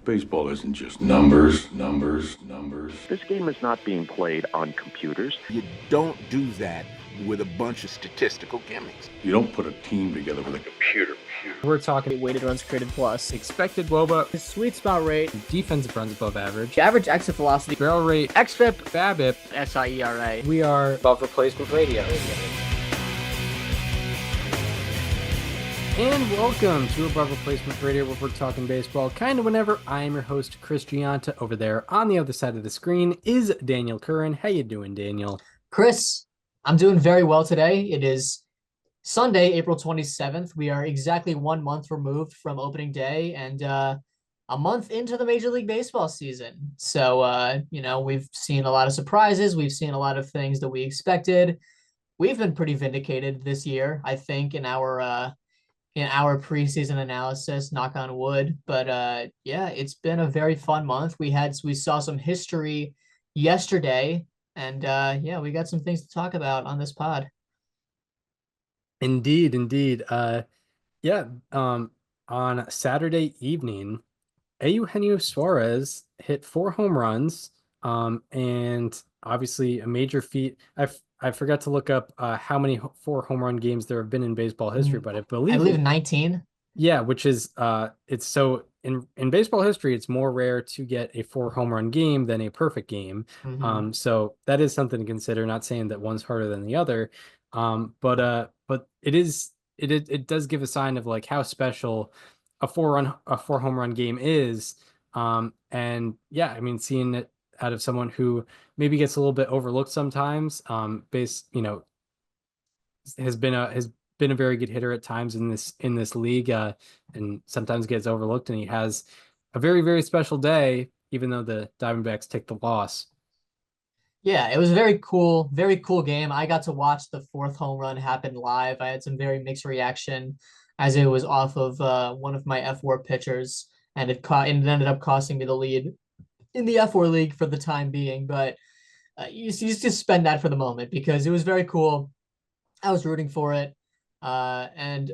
Baseball isn't just numbers, numbers, numbers. This game is not being played on computers. You don't do that with a bunch of statistical gimmicks. You don't put a team together with a computer. We're talking weighted runs created plus, expected WOBA, his sweet spot rate, defensive runs above average, average exit velocity, barrel rate, xFIP, BABIP, SIERA. We are above replacement radio. And welcome to Above Replacement Radio, where we're talking baseball kind of whenever. I am your host, Chris Gianta. Over there on the other side of the screen is Daniel Curran. How you doing, Daniel? Chris, I'm doing very well today. It is Sunday, April 27th. We are exactly 1 month removed from opening day and a month into the Major League Baseball season. So, we've seen a lot of surprises. We've seen a lot of things that we expected. We've been pretty vindicated this year, I think, in our preseason analysis, knock on wood. But it's been a very fun month. We saw some history yesterday, and we got some things to talk about on this pod. Indeed. On Saturday evening, Eugenio Suarez hit 4 home runs, and obviously a major feat. I forgot to look up how many 4 home run games there have been in baseball history, but I believe 19. Yeah, which is it's so in baseball history, it's more rare to get a 4 home run game than a perfect game. Mm-hmm. So that is something to consider. Not saying that one's harder than the other, but it does give a sign of like how special a 4 home run game is. And yeah, I mean, seeing it out of someone who maybe gets a little bit overlooked sometimes, has been a very good hitter at times in this league, and sometimes gets overlooked, and he has a very, very special day, even though the Diamondbacks take the loss. Yeah, it was a very cool game. I got to watch the 4th home run happen live. I had some very mixed reaction as it was off of one of my F4 pitchers, and it ended up costing me the lead in the F4 league for the time being. But you just spend that for the moment because it was very cool. I was rooting for it. And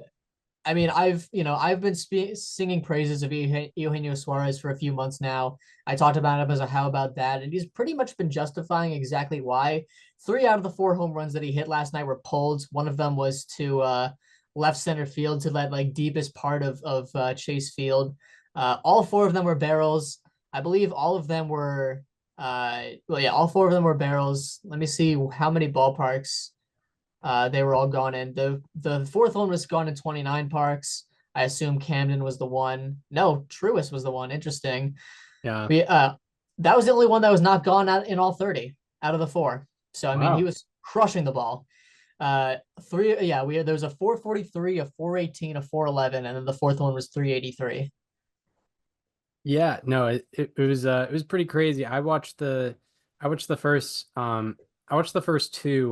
I mean, I've been singing praises of Eugenio Suarez for a few months now. I talked about him as a how about that, and he's pretty much been justifying exactly why. 3 out of the 4 home runs that he hit last night were pulled. One of them was to left center field, to that like deepest part of Chase Field. All 4 of them were barrels. I believe all of them were all 4 of them were barrels. Let me see how many ballparks they were all gone in. The 4th one was gone in 29 parks. I assume Camden was the one. No, Truist was the one. Interesting. Yeah. That was the only one that was not gone in all 30 out of the 4. So I mean, he was crushing the ball. There was a 443, a 418, a 411, and then the 4th one was 383. Yeah, no, it was pretty crazy. I watched the first 2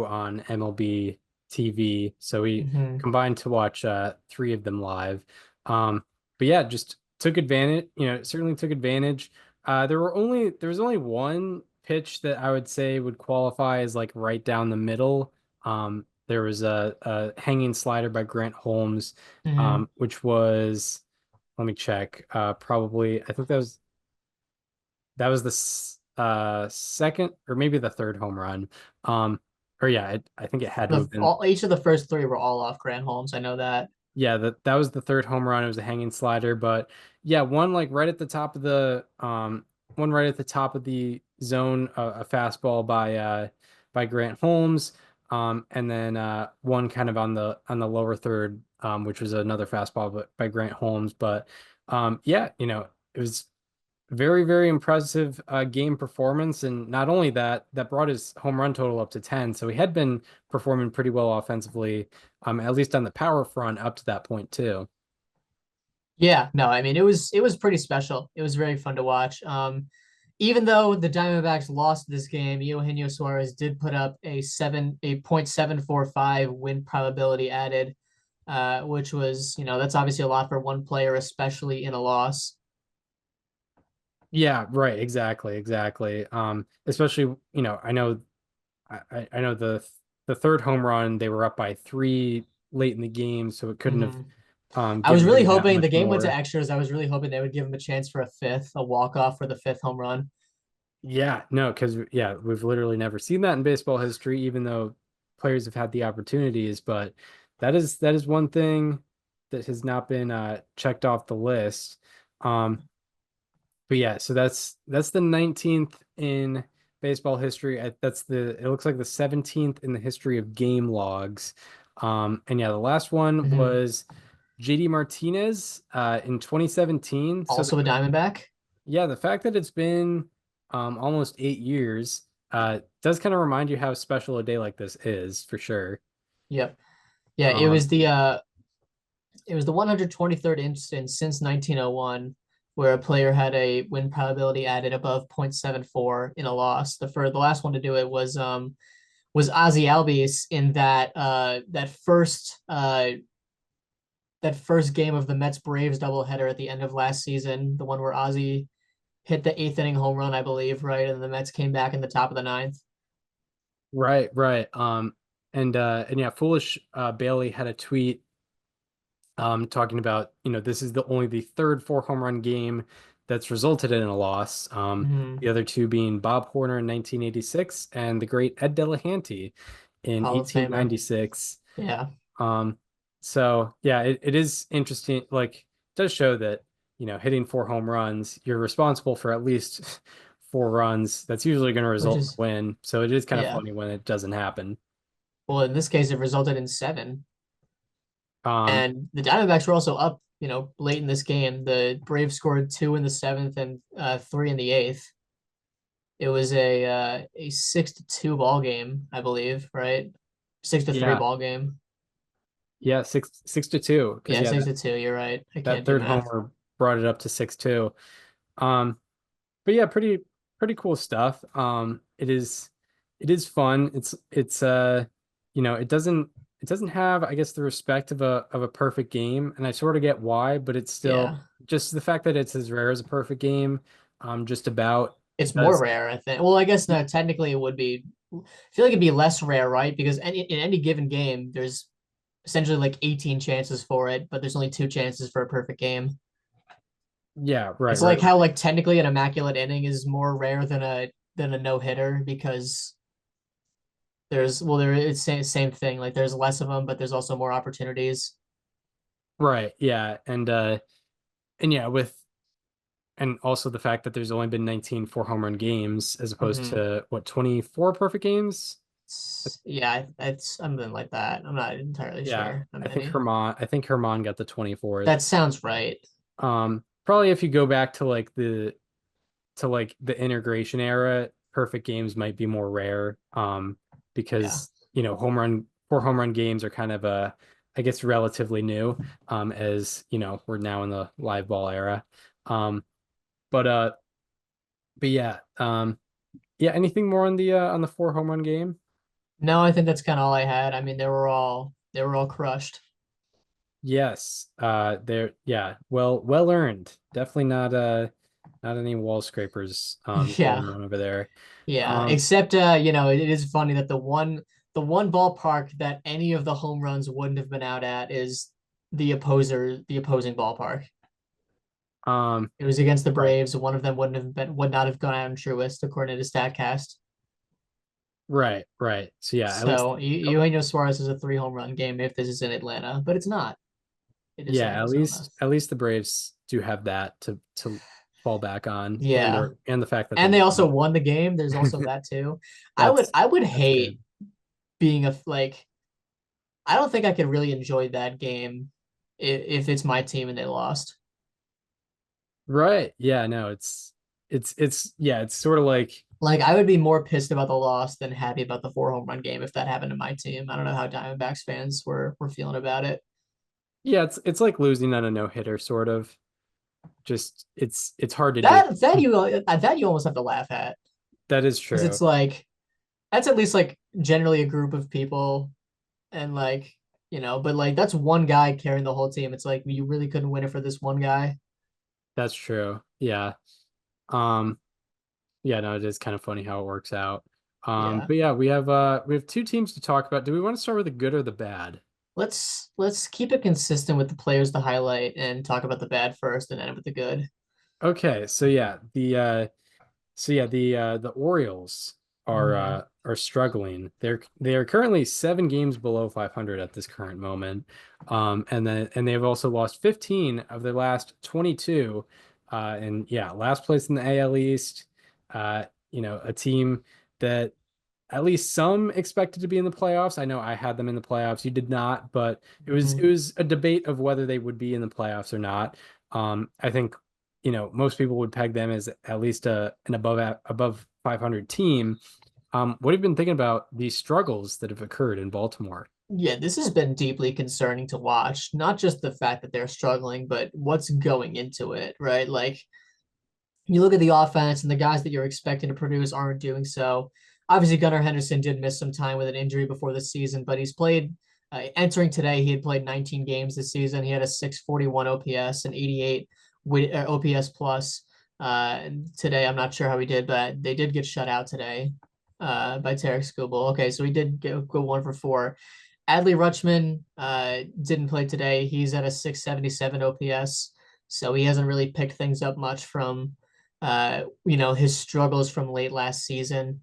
on MLB TV, so we combined to watch 3 of them live. But yeah, just took advantage, certainly took advantage. There was only one pitch that I would say would qualify as like right down the middle. There was a hanging slider by Grant Holmes, which was, let me check, probably, I think that was the second or maybe the 3rd home run. I think it had to have been. Each of the first 3 were all off Grant Holmes. I know that. Yeah, that was the 3rd home run. It was a hanging slider, but yeah, one like right at the top of the zone, a fastball by Grant Holmes, and then one kind of on the lower third, which was another fastball by Grant Holmes. But it was very, very impressive game performance, and not only that brought his home run total up to 10. So he had been performing pretty well offensively, at least on the power front up to that point too. Yeah, no, I mean, it was pretty special. It was very fun to watch. Even though the Diamondbacks lost this game, Eugenio Suarez did put up a .745 win probability added, which was, that's obviously a lot for one player, especially in a loss. Yeah, right. Exactly. Especially, I know the 3rd home run, they were up by 3 late in the game, so it couldn't have I was gives really him that hoping the much game went to more. extras. I was really hoping they would give him a chance for a walk-off for the fifth home run. Yeah, no, because yeah, we've literally never seen that in baseball history, even though players have had the opportunities. But that is one thing that has not been checked off the list. But yeah, so that's the 19th in baseball history. That's it looks like the 17th in the history of game logs. And yeah, the last one Mhm. was JD Martinez in 2017. So Also a Diamondback. yeah, the fact that it's been almost 8 years does kind of remind you how special a day like this is for sure. Yep. Yeah, Um, it was the 123rd instance since 1901 where a player had a win probability added above 0.74 in a loss. The last one to do it was Ozzy Albies in that first game of the Mets Braves doubleheader at the end of last season, the one where Ozzy hit the eighth inning home run, I believe, right? And the Mets came back in the top of the ninth. right, right. And yeah, Foolish Bailey had a tweet talking about, this is only the third four home run game that's resulted in a loss. The Mhm. other two being Bob Horner in 1986 and the great Ed Delahanty in Hall of Famer. 1896. Yeah. Um, so yeah, it is interesting. Like, it does show that, hitting four home runs, you're responsible for at least four runs. That's usually going to Which result in a is win. So it is kind of yeah. funny when it doesn't happen. Well, in this case, it resulted in seven. Um, And the Diamondbacks were also up, late in this game. The Braves scored two in the seventh and three in the eighth. It was a 6-2 ball game, I believe, right? 6-3 yeah, ball game. yeah, 6-2. Because Yeah, yeah, 6-2. You're right. I that can't do third math. homer brought it up to 6-2. Um, but yeah, pretty cool stuff. It is fun. It doesn't have, I guess, the respect of a perfect game, and I sort of get why, but it's still Yeah. just the fact that it's as rare as a perfect game, just about It's more does. rare, I think. Well, I guess no, technically it would be. I feel like it'd be less rare, right? Because in any given game, there's essentially like 18 chances for it, but there's only two chances for a perfect game. Yeah, right, It's right, like how right. like technically an immaculate inning is more rare than a no hitter because it's same thing. Like there's less of them, but there's also more opportunities. Right, yeah, and yeah, and also the fact that there's only been 19 four-home run games as opposed Hmm. to what, 24 perfect games? Yeah, it's something like that. I'm not entirely Yeah, sure how I think many. Herman got the 24th. That sounds right. Probably if you go back to like the integration era, perfect games might be more rare. Yeah. Because four home run games are kind of I guess relatively new. As we're now in the live ball era. Um, but yeah, yeah. Anything more on the four home run game? No, I think that's kind of all I had. I mean, they were all crushed. Yes. There. Yeah. Well earned. Definitely not any wall scrapers Yeah. going on over there. Yeah, Um, except it is funny that the one ballpark that any of the home runs wouldn't have been out at is the opposing ballpark. um, It was against the right, Braves. One of them would not have gone out in Truist according to Statcast. right, right. So yeah, at least So Eugenio Suarez is a three home run game if this is in Atlanta, but it's not. It is in yeah, at Arizona. least at least the Braves do have that to fall back on, and Yeah, the fact that they and they also won. won the game. There's also that too. I would That's I would that's good. hate being a like I don't think I could really enjoy that game if it's my team and they lost. Right. Yeah, no, it's yeah, it's sort of like Like I would be more pissed about the loss than happy about the four home run game if that happened to my team. I don't know how Diamondbacks fans were feeling about it. yeah, it's like losing on a no-hitter sort of. Just it's hard to do. That you almost have to laugh at That is because true. it's like that's at least like generally a group of people and like but like that's one guy carrying the whole team. It's like you really couldn't win it for this one guy. That's true. Yeah. Um, yeah, no, it is kind of funny how it works out. Yeah. But yeah, we have two teams to talk about. Do we want to start with the good or the bad? Let's keep it consistent with the players to highlight and talk about the bad first and end with the good. Okay, the Orioles are struggling. They are currently 7 games below 500 at this current moment. And they've also lost 15 of their last 22. And yeah, last place in the AL East. A team that at least some expected to be in the playoffs. I know I had them in the playoffs. You did not, but it was a debate of whether they would be in the playoffs or not. I think most people would peg them as at least an above 500 team. What have you been thinking about these struggles that have occurred in Baltimore? Yeah, this has been deeply concerning to watch. Not just the fact that they're struggling, but what's going into it, right? Like you look at the offense and the guys that you're expecting to produce aren't doing so. Obviously, Gunnar Henderson did miss some time with an injury before the season, but he's played. Entering today, he had played 19 games this season. He had a 641 OPS and 88 OPS plus. Today, I'm not sure how he did, but they did get shut out today by Tarek Skubal. Okay, so he did go 1 for 4. Adley Rutschman didn't play today. He's at a 677 OPS, so he hasn't really picked things up much from his struggles from late last season.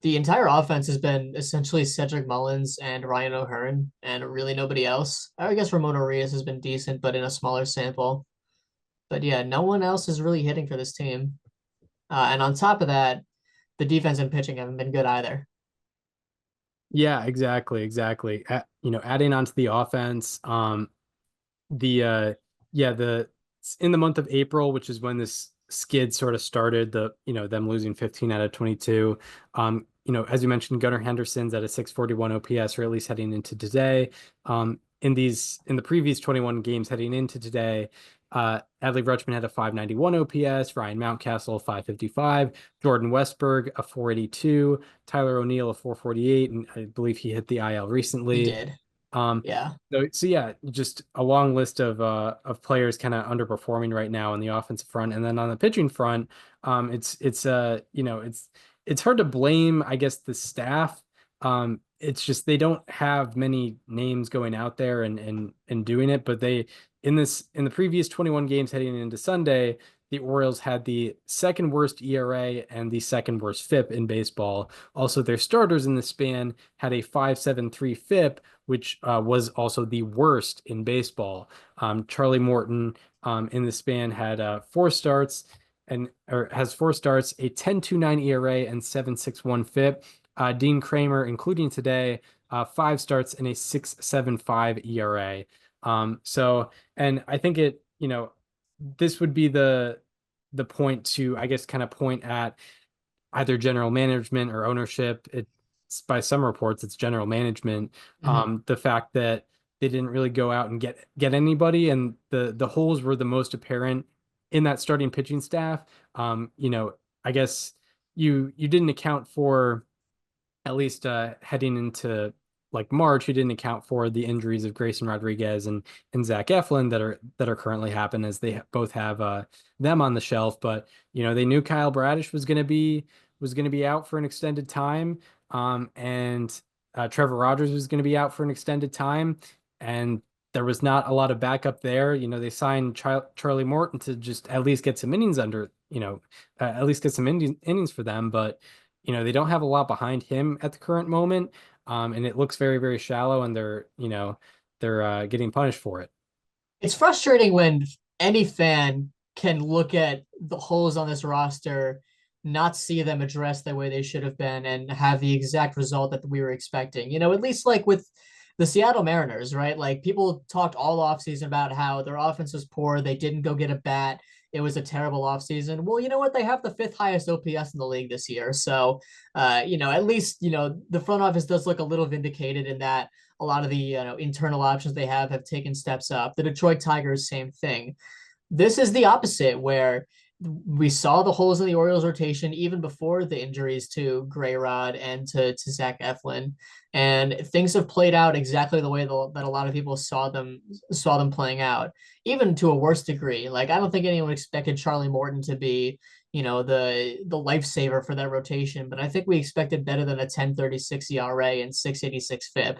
The entire offense has been essentially Cedric Mullins and Ryan O'Hearn, and really nobody else. I guess Ramon Urias has been decent, but in a smaller sample. But yeah, no one else is really hitting for this team. And on top of that, the defense and pitching haven't been good either. Yeah, exactly. Adding on to the offense, the yeah, the in the month of April, which is when this skid sort of started, them losing 15 out of 22. As you mentioned, Gunnar Henderson's at a 641 OPS, or at least heading into today. In the previous 21 games heading into today, Adley Rutschman had a 591 OPS, Ryan Mountcastle a 555, Jordan Westberg a 482, Tyler O'Neill a 448, and I believe he hit the IL He recently. did. Um, Yeah. so yeah, just a long list of players kind of underperforming right now on the offensive front, and then on the pitching front, it's hard to blame, I guess, the staff. It's just they don't have many names going out there and doing it, but they in the previous 21 games heading into Sunday, the Orioles had the second worst ERA and the second worst FIP in baseball. Also, their starters in the span had a 5.73 FIP, which was also the worst in baseball. Charlie Morton in the span had 4 starts or has 4 starts, a 10.29 ERA and 7.61 FIP. Dean Kramer, including today, 5 starts and a 6.75 ERA. And I think this would be the point to, I guess, kind of point at either general management or ownership. It's by some reports, it's general management. The fact that they didn't really go out and get anybody, and the holes were the most apparent in that starting pitching staff. I guess you didn't account for, at least heading into like March, you didn't account for the injuries of Grayson Rodriguez and Zach Eflin that are currently happening, as they both have them on the shelf. But they knew Kyle Bradish was going to be out for an extended time, and Trevor Rogers was going to be out for an extended time, and there was not a lot of backup there. They signed Charlie Morton to just at least get some innings at least get some innings for them, but they don't have a lot behind him at the current moment, and it looks very, very shallow, and they're getting punished for it. It's frustrating when any fan can look at the holes on this roster, not see them addressed the way they should have been, and have the exact result that we were expecting. At least like with the Seattle Mariners, right? Like people talked all offseason about how their offense was poor. They didn't go get a bat. It was a terrible offseason. Well, you know what? They have the 5th highest OPS in the league this year. So, at least, the front office does look a little vindicated in that a lot of the internal options they have taken steps up. The Detroit Tigers, same thing. This is the opposite, where we saw the holes in the Orioles rotation even before the injuries to Gray Rod and to Zach Eflin, and things have played out exactly the way that a lot of people saw them playing out, even to a worse degree. Like I don't think anyone expected Charlie Morton to be, the lifesaver for that rotation, but I think we expected better than a 10.36 ERA and 6.86 FIP.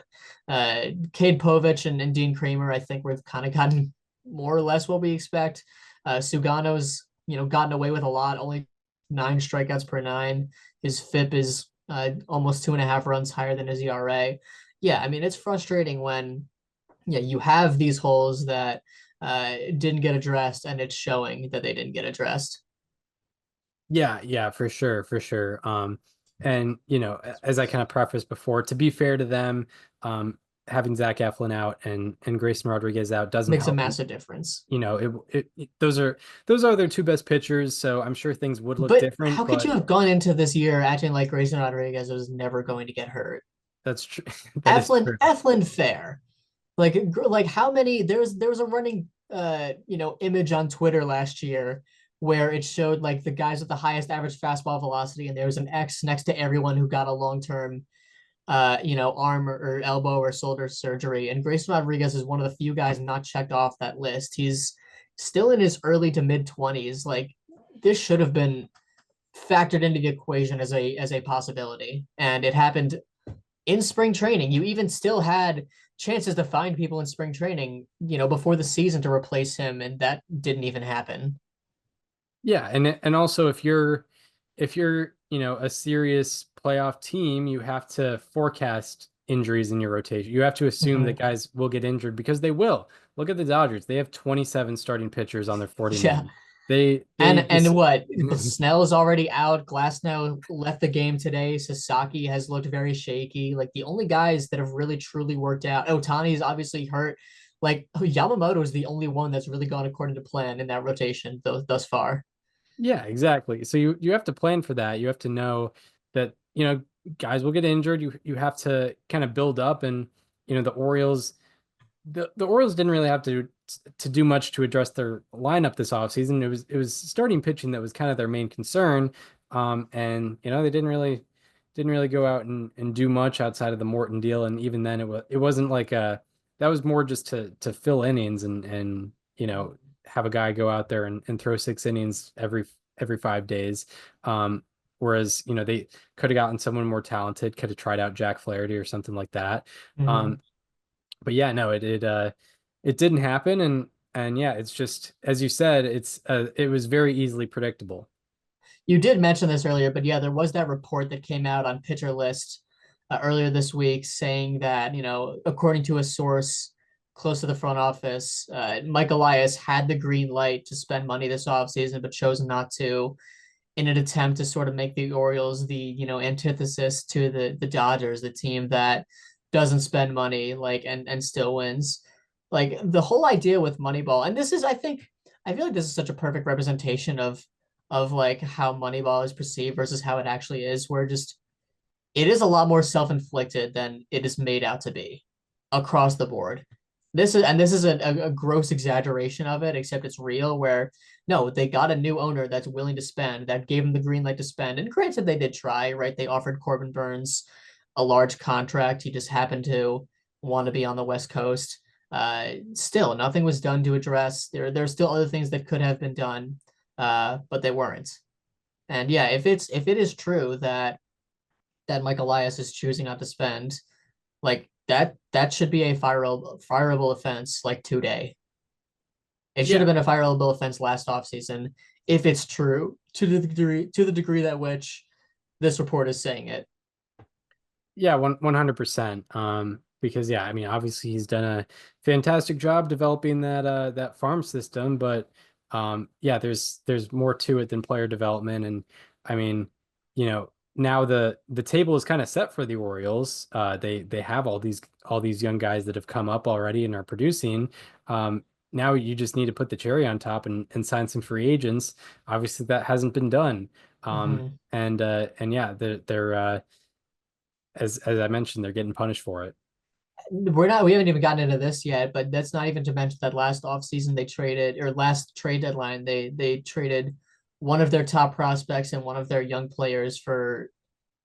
Cade Povich and Dean Kramer, I think we've kind of gotten more or less what we expect. Sugano's, gotten away with a lot, only 9 strikeouts per 9. His FIP is almost 2.5 runs higher than his ERA. Yeah, I mean, it's frustrating when you have these holes that didn't get addressed, and it's showing that they didn't get addressed. Yeah, for sure, for sure. And as I kind of prefaced before, to be fair to them, having Zach Eflin out and Grayson Rodriguez out doesn't Makes a help. massive difference. Those are their 2 best pitchers, so I'm sure things would look But different. how could you have gone into this year acting like Grayson Rodriguez was never going to get hurt? That's true. That is true. Eflin fair. Like how many there was a running image on Twitter last year where it showed like the guys with the highest average fastball velocity, and there was an X next to everyone who got a long-term arm or elbow or shoulder surgery. And Grayson Rodriguez is one of the few guys not checked off that list. He's still in his early to mid 20s. Like this should have been factored into the equation as a possibility. And it happened in spring training. You even still had chances to find people in spring training, before the season to replace him, and that didn't even happen. Yeah, and also if you're a serious playoff team, you have to forecast injuries in your rotation. You have to assume that guys will get injured because they will. Look at the Dodgers; they have 27 starting pitchers on their 40 man. And what? Snell is already out. Glasnow left the game today. Sasaki has looked very shaky. Like the only guys that have really truly worked out. Otani is obviously hurt. Like Yamamoto is the only one that's really gone according to plan in that rotation thus far. Yeah, exactly. So you have to plan for that. You have to know that, guys will get injured. You have to kind of build up, and the Orioles didn't really have to do much to address their lineup this offseason. It was starting pitching that was kind of their main concern. And they didn't really go out and do much outside of the Morton deal, and even then it wasn't like that was more just to fill innings and have a guy go out there and throw 6 innings every 5 days. Whereas, they could have gotten someone more talented, could have tried out Jack Flaherty or something like that. But yeah, no, it didn't happen. And yeah, it's just, as you said, it was very easily predictable. You did mention this earlier, but yeah, there was that report that came out on Pitcher List earlier this week saying that, according to a source close to the front office, Mike Elias had the green light to spend money this offseason, but chose not to, in an attempt to sort of make the Orioles the, antithesis to the Dodgers, the team that doesn't spend money, and still wins. Like the whole idea with Moneyball, and I feel like this is such a perfect representation of like how Moneyball is perceived versus how it actually is, where just it is a lot more self-inflicted than it is made out to be across the board. This is a gross exaggeration of it, except it's real, where no, they got a new owner that's willing to spend, that gave them the green light to spend. And granted, they did try, right? They offered Corbin Burns a large contract. He just happened to want to be on the West Coast. Still, nothing was done to address. There's still other things that could have been done, but they weren't. And yeah, if it is true that Mike Elias is choosing not to spend, like that should be a fireable offense like today. It should have been a fireable offense last offseason if it's true to the degree that which this report is saying it. Yeah, 100%. Because yeah, I mean, obviously he's done a fantastic job developing that farm system, but yeah, there's more to it than player development. And I mean, now the table is kind of set for the Orioles. They have all these young guys that have come up already and are producing. Now you just need to put the cherry on top and sign some free agents. Obviously that hasn't been done. And yeah, they're as I mentioned, they're getting punished for it. We haven't even gotten into this yet, but that's not even to mention that last offseason they traded, or last trade deadline, they traded one of their top prospects and one of their young players for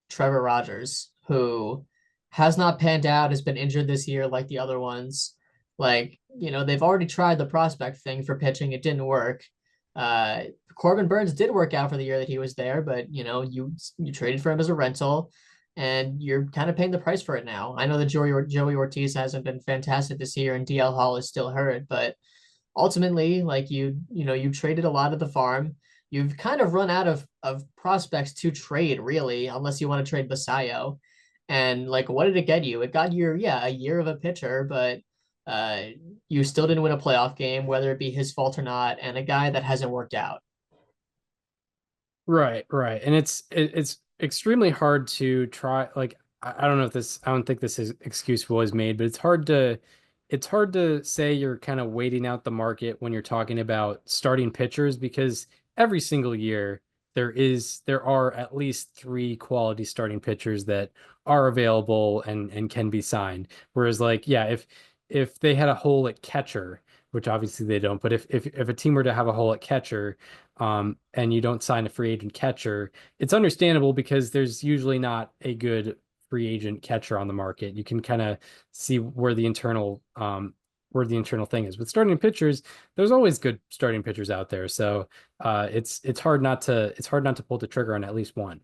Trevor Rogers, who has not panned out, has been injured this year like the other ones. Like, they've already tried the prospect thing for pitching. It didn't work. Corbin Burns did work out for the year that he was there, but you traded for him as a rental, and you're kind of paying the price for it now. I know that Joey Ortiz hasn't been fantastic this year, and DL Hall is still hurt, but ultimately, like you traded a lot of the farm. You've kind of run out of prospects to trade, really, unless you want to trade Basayo. And like, what did it get you? It got you, yeah, a year of a pitcher, but uh, you still didn't win a playoff game, whether it be his fault or not, and a guy that hasn't worked out. Right, right. And it's extremely hard to try, like I don't know if this I don't think this excuse was made, but it's hard to say you're kind of waiting out the market when you're talking about starting pitchers, because every single year there are at least three quality starting pitchers that are available and can be signed. Whereas, like, yeah, if they had a hole at catcher, which obviously they don't, but if a team were to have a hole at catcher, and you don't sign a free agent catcher, it's understandable because there's usually not a good free agent catcher on the market. You can kind of see where the internal thing is. With starting pitchers, there's always good starting pitchers out there. So it's hard not to pull the trigger on at least one.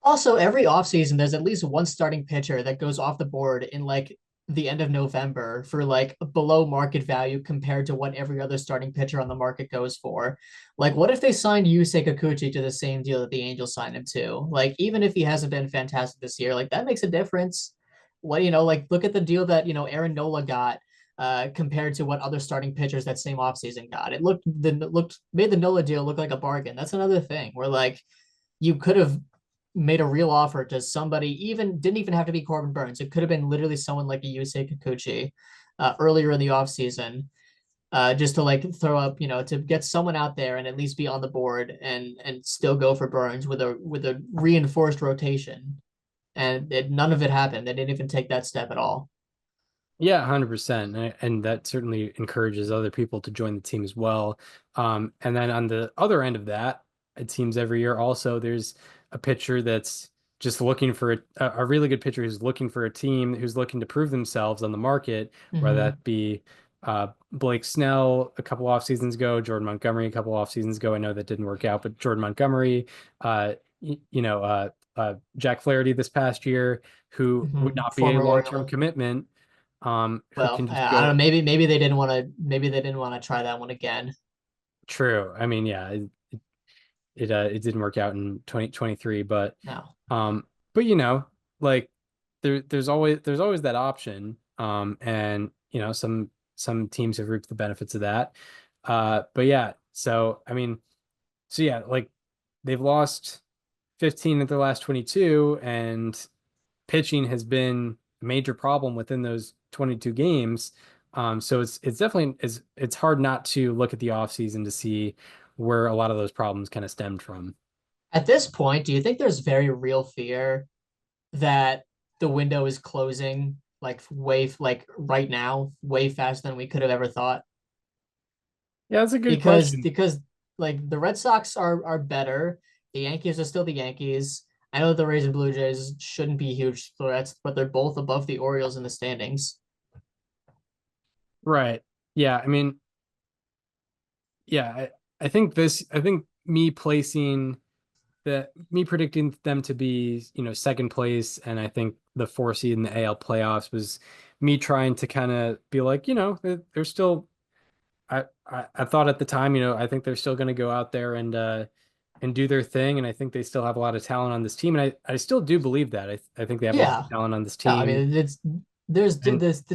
Also, every offseason, there's at least one starting pitcher that goes off the board in like the end of November for like below market value compared to what every other starting pitcher on the market goes for. Like, what if they signed Yusei Kikuchi to the same deal that the Angels signed him to? Like, even if he hasn't been fantastic this year, like that makes a difference. Like look at the deal that, Aaron Nola got compared to what other starting pitchers that same offseason got. It made the Nola deal look like a bargain. That's another thing where like you could have made a real offer to somebody, even didn't even have to be Corbin Burns. It could have been literally someone like a Yusei Kikuchi earlier in the offseason, just to like throw up, to get someone out there and at least be on the board and still go for Burns with a reinforced rotation. And none of it happened. They didn't even take that step at all. Yeah, 100%. And that certainly encourages other people to join the team as well. And then on the other end of that, it seems every year also there's a pitcher that's just looking for a really good pitcher who's looking for a team who's looking to prove themselves on the market, whether Mm-hmm. that be Blake Snell a couple off seasons ago, Jordan Montgomery a couple off seasons ago. I know that didn't work out, but Jordan Montgomery, Jack Flaherty this past year, who would Mm-hmm. not be a Former long-term Oriole. commitment, who Well, can just I don't know. go. Maybe they didn't want to. Maybe they didn't want to try that one again. True. I mean, yeah, it didn't work out in 2023, No. um, but like there's always that option, and some teams have reaped the benefits of that, but yeah. So I mean, so yeah, like they've lost 15 of their last 22, and pitching has been a major problem within those 22 games. So it's definitely it's hard not to look at the offseason to see where a lot of those problems kind of stemmed from. At this point, do you think there's very real fear that the window is closing like right now, way faster than we could have ever thought? Yeah, that's a good Because question. because like the Red Sox are better. The Yankees are still the Yankees. I know the Rays and Blue Jays shouldn't be huge threats, but they're both above the Orioles in the standings. Right. Yeah, I mean, yeah, I think me predicting them to be, second place, and I think the 4 seed in the AL playoffs was me trying to kind of be like, they're still. I thought at the time, I think they're still going to go out there and do their thing, and I think they still have a lot of talent on this team, and I still do believe that. I think they have a lot of Yeah. talent on this No, I team, mean and it's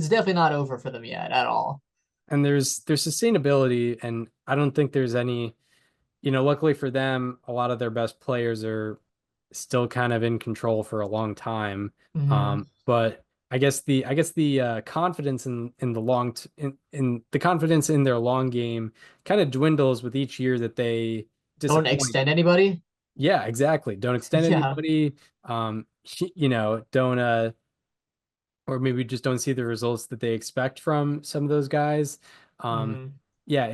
definitely not over for them yet at all. there's sustainability, and I don't think there's any. Luckily for them, a lot of their best players are still kind of in control for a long time. Hmm. But I guess the confidence in in the confidence in their long game kind of dwindles with each year that they Don't disappoint. extend anybody. Yeah, exactly. Don't extend Yeah. anybody. Don't or maybe just don't see the results that they expect from some of those guys. Um, Hmm. yeah,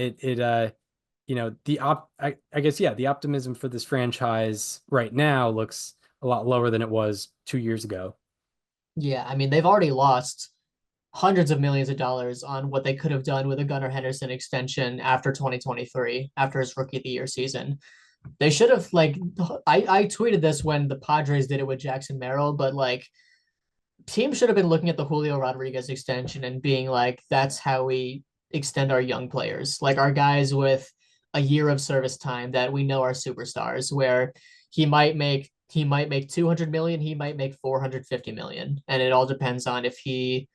I guess, yeah, the optimism for this franchise right now looks a lot lower than it was 2 years ago. Yeah, I mean they've already lost hundreds of millions of dollars on what they could have done with a Gunnar Henderson extension after 2023, after his rookie of the year season. They should have I tweeted this when the Padres did it with Jackson Merrill, but like teams should have been looking at the Julio Rodriguez extension and being like, that's how we extend our young players, like our guys with a year of service time that we know are superstars, where he might make 200 million, he might make 450 million, and it all depends on if he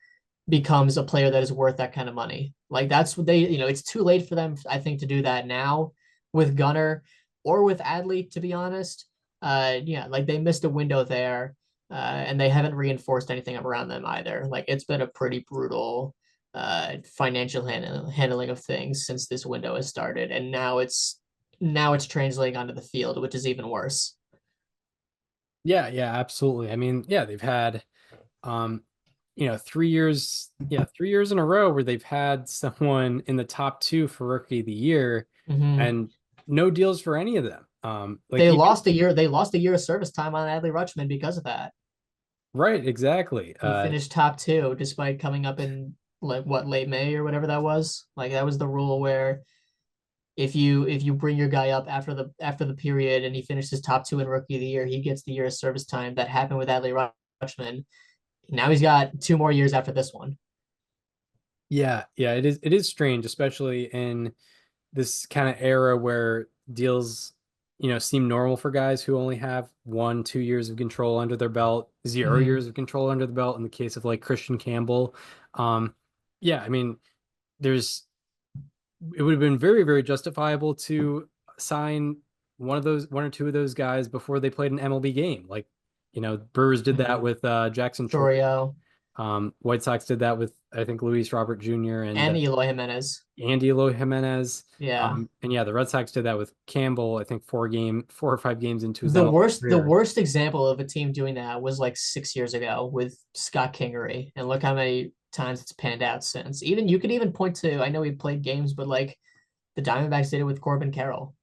becomes a player that is worth that kind of money. Like that's what it's too late for them, I think, to do that now with Gunnar or with Adley, to be honest. Yeah, like they missed a window there, and they haven't reinforced anything around them either. Like it's been a pretty brutal financial handling of things since this window has started, and now it's translating onto the field, which is even worse. Yeah, yeah, absolutely. I mean, yeah, they've had 3 years, 3 years in a row where they've had someone in the top two for rookie of the year Mm-hmm. and no deals for any of them. Like They even lost a year. They lost a year of service time on Adley Rutschman because of that. right, exactly. He finished top two despite coming up in like what, late May or whatever that was. Like that was the rule where if you bring your guy up after the period and he finishes top two in rookie of the year, he gets the year of service time. That happened with Adley Rutschman. Now he's got 2 more years after this one. Yeah, yeah, it is strange, especially in this kind of era where deals, seem normal for guys who only have 1, 2 years of control under their belt, 0 Mm-hmm. years of control under the belt in the case of like Christian Campbell. Yeah, I mean, there's it would have been very, very justifiable to sign one or two of those guys before they played an MLB game. Like, Brewers did that Mm-hmm. with Jackson Chourio. Choreo White Sox did that with, I think, Luis Robert Jr. and and Eloy Jimenez. Andy Eloy Jimenez. Yeah. And yeah, the Red Sox did that with Campbell, I think 4 or 5 games into his The MLB worst, the career. worst example of a team doing that was like 6 years ago with Scott Kingery, and look how many times it's panned out since. Even you could even point to, I know he played games, but like the Diamondbacks did it with Corbin Carroll.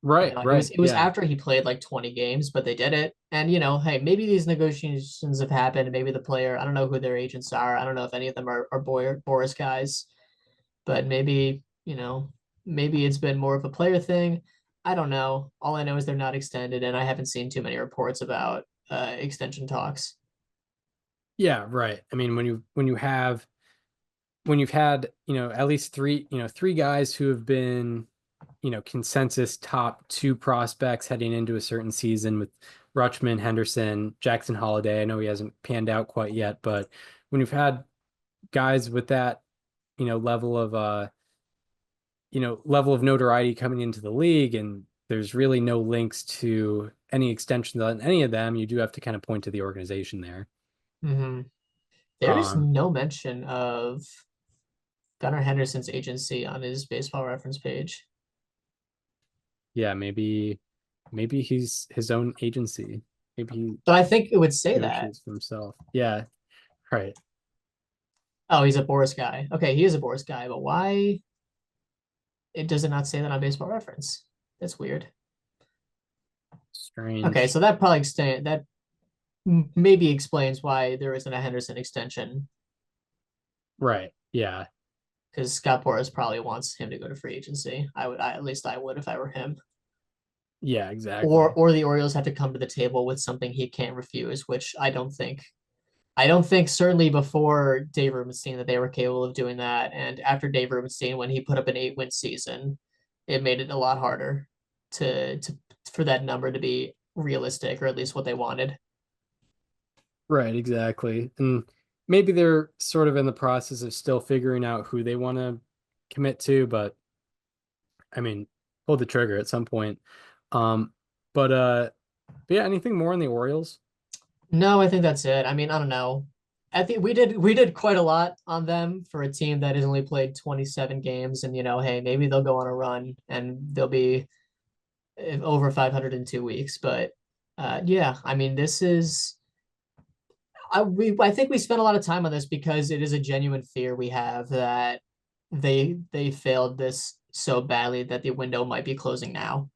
Right, It was right. it was Yeah. after he played like 20 games, but they did it. And hey, maybe these negotiations have happened. Maybe the player, I don't know who their agents are. I don't know if any of them are Boris guys, but maybe it's been more of a player thing. I don't know. All I know is they're not extended, and I haven't seen too many reports about extension talks. Yeah, right. I mean, when you've had, at least three guys who have been, consensus top two prospects heading into a certain season with Rutschman, Henderson, Jackson Holiday. I know he hasn't panned out quite yet, but when you've had guys with that, level of level of notoriety coming into the league, and there's really no links to any extensions on any of them, you do have to kind of point to the organization there. Mm-hmm. There is Um, no mention of Gunnar Henderson's agency on his baseball reference page. yeah, maybe he's his own agency. Maybe he But I think it would say that. negotiates for himself. Yeah, right. Oh, he's a Boris guy. Okay, he is a Boris guy, but why does it not say that on baseball reference? That's weird. Okay, Strange. so that maybe explains why there isn't a Henderson extension, Right. Yeah. because Scott Boras probably wants him to go to free agency. At least I would if I were him. Yeah, exactly. Or the Orioles have to come to the table with something he can't refuse, which I don't think. I don't think certainly before Dave Rubenstein that they were capable of doing that. And after Dave Rubenstein, when he put up an 8-win season, it made it a lot harder to for that number to be realistic, or at least what they wanted. Right, exactly. And maybe they're sort of in the process of still figuring out who they want to commit to, but I mean, pull the trigger at some point. Um, but yeah, anything more on the Orioles? No, I think that's it. I mean, I don't know. I think we did quite a lot on them for a team that has only played 27 games, and hey, maybe they'll go on a run and they'll be over 500 in 2 weeks. But yeah, I mean, this is I think we spent a lot of time on this because it is a genuine fear we have that they failed this so badly that the window might be closing now.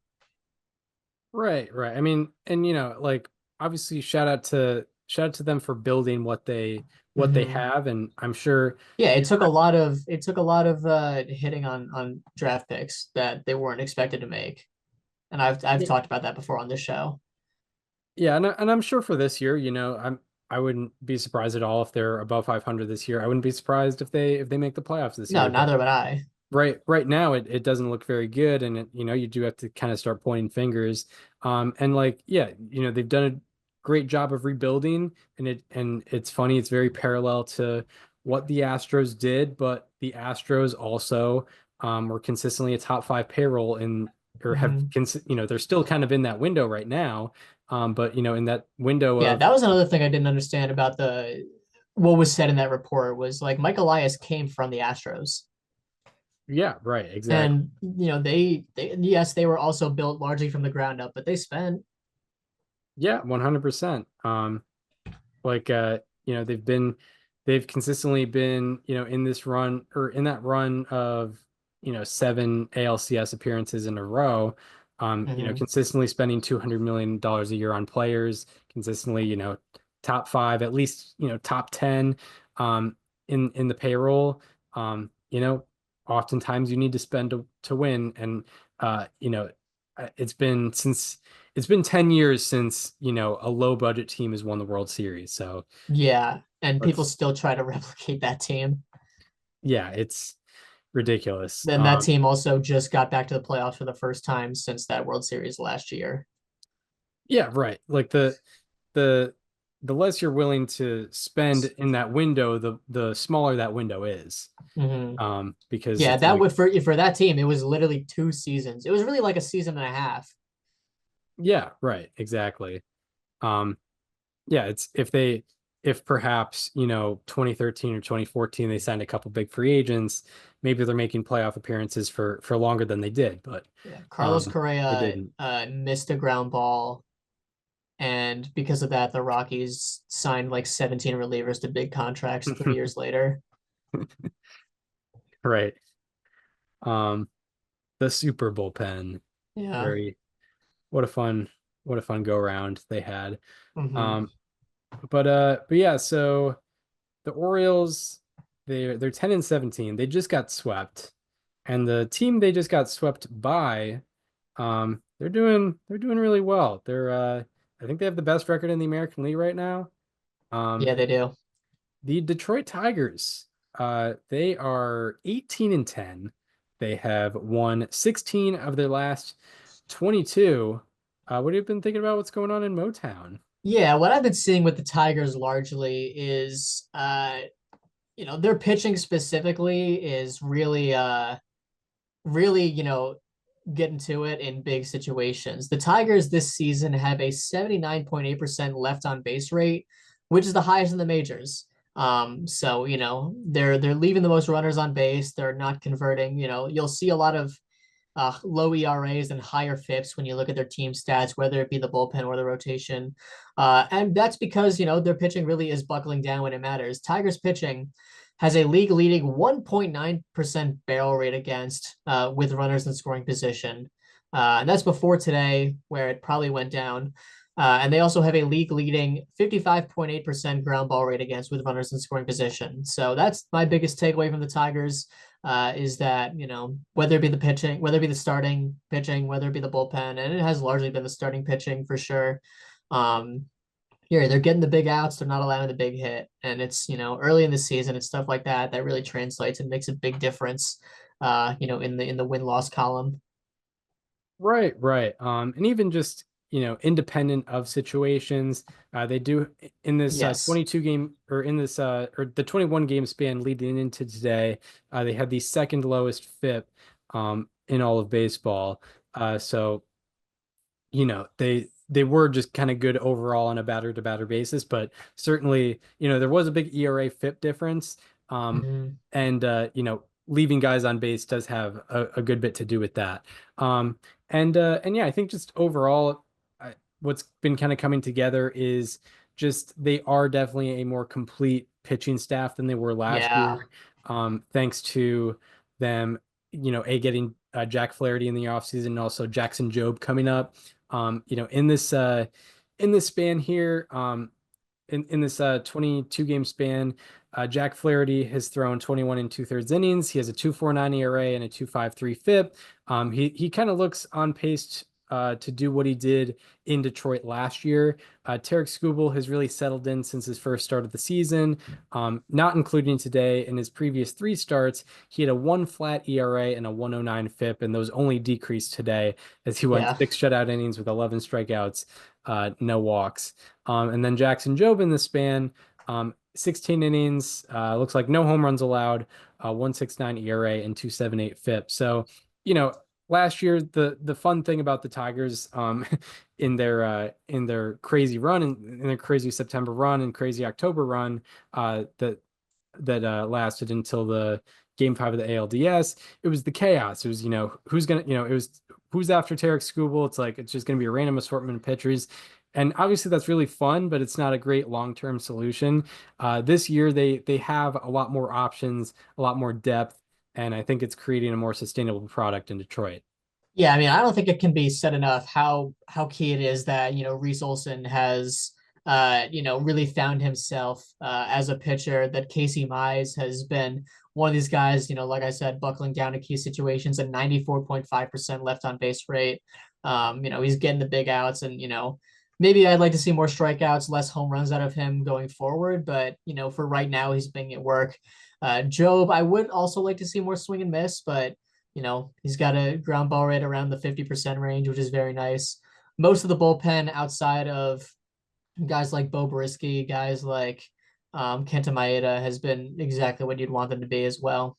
Right, right. I mean, and like obviously shout out to shout out to them for building what they Mhm. have, and I'm sure. Yeah, it took a lot of hitting on draft picks that they weren't expected to make. And I've talked about that before on this show. Yeah, and I'm sure for this year, I wouldn't be surprised at all if they're above 500 this year. I wouldn't be surprised if they make the playoffs this No, year. But neither would I. right now it doesn't look very good, and you do have to kind of start pointing fingers. And like yeah, they've done a great job of rebuilding, and it's funny, it's very parallel to what the Astros did, but the Astros also were consistently a top five payroll in or have Mhm. they're still kind of in that window right now. But in that window Yeah, of that was another thing I didn't understand about the what was said in that report was like Mike Elias came from the Astros. yeah, right, exactly. And they yes, they were also built largely from the ground up, but they spent. Yeah, 100%. Like they've consistently been in this run or in that run of seven ALCS appearances in a row, Mhm. consistently spending $200 million a year on players, consistently top five, at least top 10 in the payroll. Oftentimes you need to spend to win, and it's been since it's been 10 years since a low budget team has won the World Series. So Yeah, and people let's still try to replicate that team. yeah, it's ridiculous. Then that team also just got back to the playoffs for the first time since that World Series last year. Yeah, right. Like the the less you're willing to spend in that window, the smaller that window is. Mhm. Because Yeah, it's that like would for that team, it was literally 2 seasons. It was really like a season and a half. yeah, right, exactly. Um yeah, it's if perhaps 2013 or 2014 they signed a couple big free agents, maybe they're making playoff appearances for longer than they did, but Yeah, Carlos they Correa didn't. missed a ground ball, and because of that, the Rockies signed like 17 relievers to big contracts 3 years later. Right. um the Super bullpen, Yeah. very what a fun go round they had. Hmm. um but yeah, so the Orioles, they're 10 and 17. They just got swept, and the team they just got swept by, they're doing really well. I think they have the best record in the American League right now. um Yeah, they do. the Detroit Tigers, they are 18 and 10. They have won 16 of their last 22. What have you been thinking about what's going on in Motown? Yeah, what I've been seeing with the Tigers largely is their pitching specifically is really, getting to it in big situations. The Tigers this season have a 79.8% left on base rate, which is the highest in the majors. So they're leaving the most runners on base. They're not converting. You'll see a lot of low ERAs and higher FIPS when you look at their team stats, whether it be the bullpen or the rotation. And that's because, their pitching really is buckling down when it matters. Tigers pitching has a league leading 1.9% barrel rate against with runners in scoring position. And that's before today, where it probably went down. And they also have a league leading 55.8% ground ball rate against with runners in scoring position. So that's my biggest takeaway from the Tigers is that, whether it be the pitching, whether it be the starting pitching, whether it be the bullpen, and it has largely been the starting pitching for sure. Um, yeah, they're getting the big outs, they're not allowing the big hit. And it's, early in the season and stuff like that, that really translates and makes a big difference, in the win-loss column. Right, right. And even just, independent of situations, they do in this Yes. 22 game or in this or the 21 game span leading into today, they had the second lowest FIP in all of baseball. So, they were just kind of good overall on a batter to batter basis, but certainly, there was a big ERA FIP difference. Mhm. And leaving guys on base does have a good bit to do with that. And yeah, I think just overall, what's been kind of coming together is just they are definitely a more complete pitching staff than they were last Yeah. year. Thanks to them, getting Jack Flaherty in the offseason, and also Jackson Jobe coming up. In this span here, in this 22 game span, Jack Flaherty has thrown 21 and 2/3 innings. He has a 2.49 ERA and a 2.53 FIP. He kind of looks on pace to do what he did in Detroit last year. Tarek Skubal has really settled in since his first start of the season, not including today. In his previous 3 starts, he had a 1 flat ERA and a 1.09 FIP, and those only decreased today as he went Yeah. 6 shutout innings with 11 strikeouts, no walks. And then Jackson Jobe in the span, 16 innings, looks like no home runs allowed, 1.69 ERA and 2.78 FIP. So, last year the fun thing about the Tigers, in their crazy run, in their crazy September run and crazy October run, that lasted until the game 5 of the ALDS, it was the chaos. It was, who's gonna, it was who's after Tarek Skubal. It's like it's just gonna be a random assortment of pitchers. And obviously that's really fun, but it's not a great long-term solution. This year they have a lot more options, a lot more depth, and I think it's creating a more sustainable product in Detroit. Yeah, I mean, I don't think it can be said enough how key it is that, Reese Olson has really found himself as a pitcher, that Casey Mize has been one of these guys, like I said, buckling down to key situations at 94.5% left on base rate. He's getting the big outs, and maybe I'd like to see more strikeouts, less home runs out of him going forward, but for right now he's making it work. Job, I would also like to see more swing and miss, but he's got a ground ball rate around the 50% range, which is very nice. Most of the bullpen outside of guys like Bo Brisky, guys like Kenta Maeda, has been exactly what you'd want them to be as well.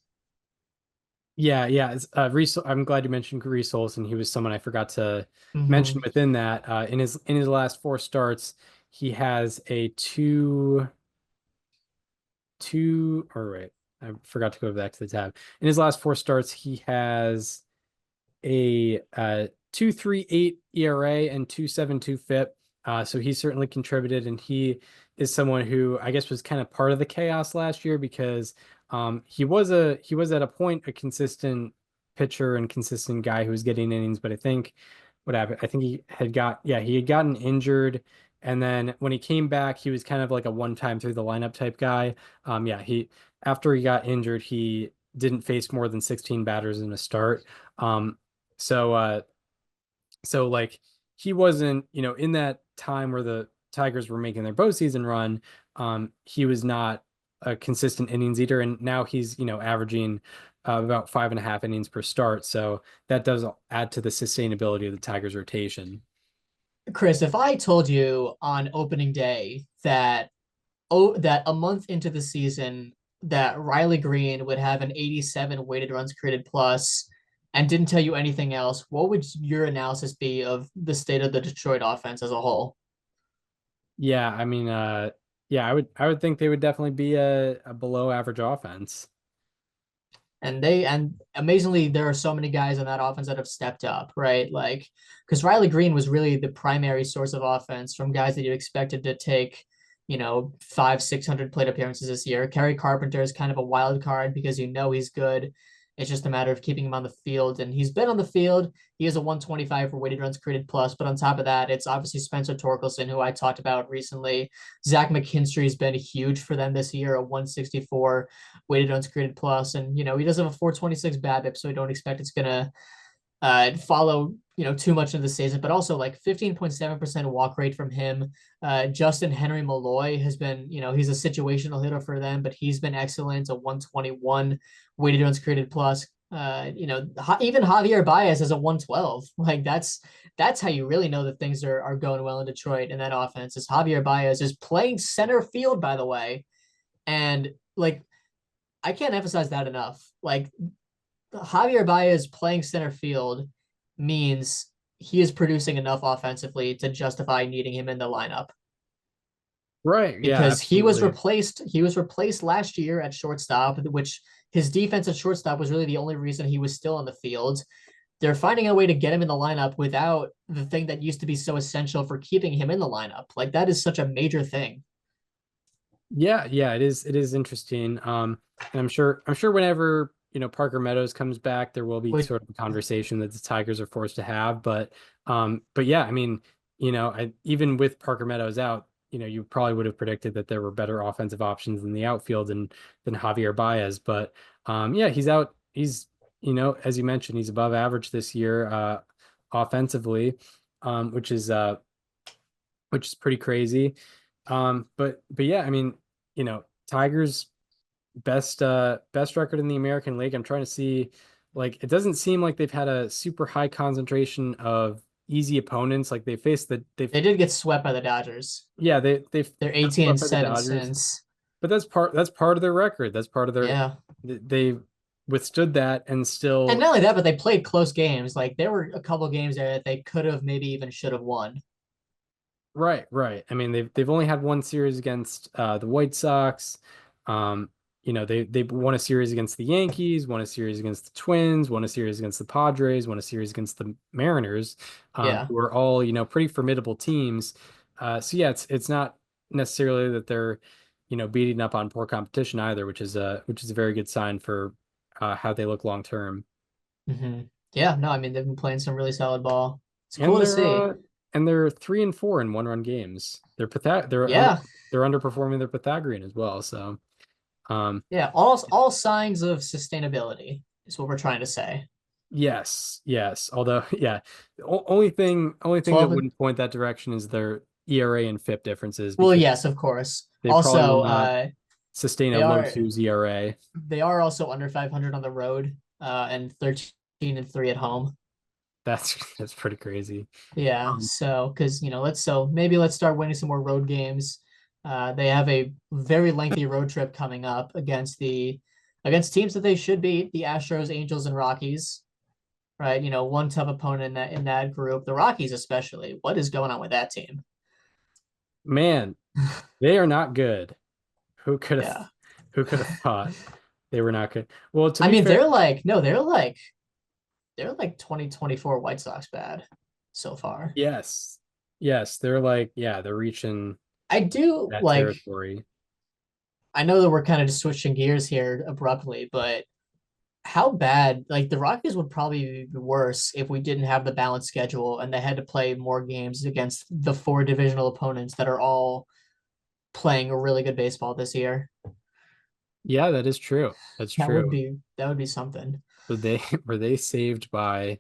Yeah, yeah. I'm glad you mentioned Reese Olson. He was someone I forgot to mention Mm-hmm. within that. In his last 4 starts, he has a or wait, I forgot to go back to the tab. In his last 4 starts, he has a 2.38 ERA and 2.72 FIP. So he certainly contributed, and he is someone who I guess was kind of part of the chaos last year because he was at a point a consistent pitcher and consistent guy who was getting innings, but I think what happened, I think he had gotten injured, and then when he came back, he was kind of like a one-time through the lineup type guy. He after he got injured, he didn't face more than 16 batters in a start. Um, so like he wasn't, in that time where the Tigers were making their postseason run, he was not a consistent innings eater, and now he's, averaging about 5.5 innings per start. So that does add to the sustainability of the Tigers rotation. Chris, if I told you on opening day that that a month into the season that Riley Green would have an 87 weighted runs created plus and didn't tell you anything else, what would your analysis be of the state of the Detroit offense as a whole? Yeah, I mean, yeah, I would think they would definitely be a below average offense. And amazingly, there are so many guys on that offense that have stepped up, right? Like, because Riley Green was really the primary source of offense from guys that you expected to take, 500-600 plate appearances this year. Kerry Carpenter is kind of a wild card because he's good. It's just a matter of keeping him on the field, and he's been on the field. He has a 125 for weighted runs created plus, but on top of that, it's obviously Spencer Torkelson, who I talked about recently. Zach McKinstry's been huge for them this year, a 164 weighted runs created plus, and he does have a 426 BABIP, so we don't expect it's gonna follow too much of the season, but also like 15.7% walk rate from him. Justin Henry Malloy has been, he's a situational hitter for them, but he's been excellent. A 121 weighted runs created plus. Even Javier Baez has a 112. Like that's how you really know that things are going well in Detroit, and that offense is Javier Baez is playing center field, by the way, and like I can't emphasize that enough. Like Javier Baez playing center field means he is producing enough offensively to justify needing him in the lineup. Right. Yeah, Because he was absolutely. replaced last year at shortstop, which his defense at shortstop was really the only reason he was still on the field. They're finding a way to get him in the lineup without the thing that used to be so essential for keeping him in the lineup. Like that is such a major thing. Yeah, yeah, it is interesting. And I'm sure whenever, Parker Meadows comes back, there will be Which sort of a conversation that the Tigers are forced to have. But yeah, I mean, even with Parker Meadows out, you probably would have predicted that there were better offensive options in the outfield than Javier Baez. But yeah, he's out. He's, as you mentioned, he's above average this year offensively, which is pretty crazy. But yeah, I mean, Tigers best record in the American League. I'm trying to see, like, it doesn't seem like they've had a super high concentration of easy opponents. Like they've They did get swept by the Dodgers. yeah, they've They're got 18 and swept by the 7 Dodgers, since. but that's part of their record. That's part of their Yeah. they withstood that and And still not only that, but they played close games. Like there were a couple games there that they could have maybe even should have won. right. I mean, they've only had one series against the White Sox. They won a series against the Yankees, won a series against the Twins, won a series against the Padres, won a series against the Mariners, Yeah. who are all, pretty formidable teams. So yeah, it's not necessarily that they're, beating up on poor competition either, which is a very good sign for how they look long term. hmm Yeah, no, I mean they've been playing some really solid ball. It's And cool to see. they're 3-4 in one run games. Yeah. They're underperforming their Pythagorean as well. So Yeah, all signs of sustainability is what we're trying to say. yes. Although, yeah, the only thing that 12 and, wouldn't point that direction is their ERA and FIP differences, well, because yes, of course. they probably will Also, not sustain a they low are twos ERA. they are also under 500 on the road, and 13 and 3 at home. That's pretty crazy. Yeah, so because maybe let's start winning some more road games. They have a very lengthy road trip coming up against teams that they should beat, the Astros, Angels, and Rockies. Right, one tough opponent in that group, the Rockies especially. What is going on with that team? Man, they are not good. Who could have Yeah. who could have thought they were not good? Well, to I be mean, fair, they're like 2024 White Sox bad so far. yes. They're they're reaching I do that like territory. I know that we're kind of just switching gears here abruptly, but how bad, like the Rockies would probably be worse if we didn't have the balanced schedule and they had to play more games against the 4 divisional opponents that are all playing a really good baseball this year. Yeah, that is true. That's true. That would be something. Were they were they saved by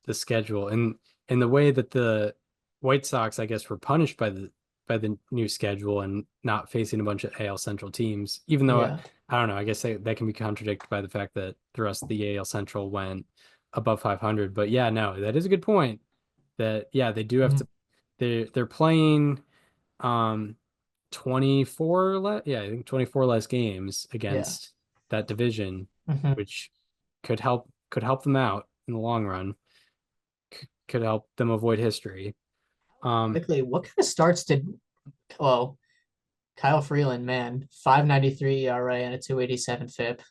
the schedule and the way that the White Sox, I guess, were punished by the new schedule and not facing a bunch of AL Central teams, even though Yeah. I don't know, I guess that can be contradicted by the fact that the rest of the AL Central went above 500. But yeah, no, that is a good point. That yeah, they do have Mhm. to. They're playing 24 I think 24 less games Yeah. against that division, Mhm. which could help them out in the long run. Could help them avoid history. Quickly, what kind of starts did well, Kyle Freeland, man, 5.93 ERA and a 2.87 FIP.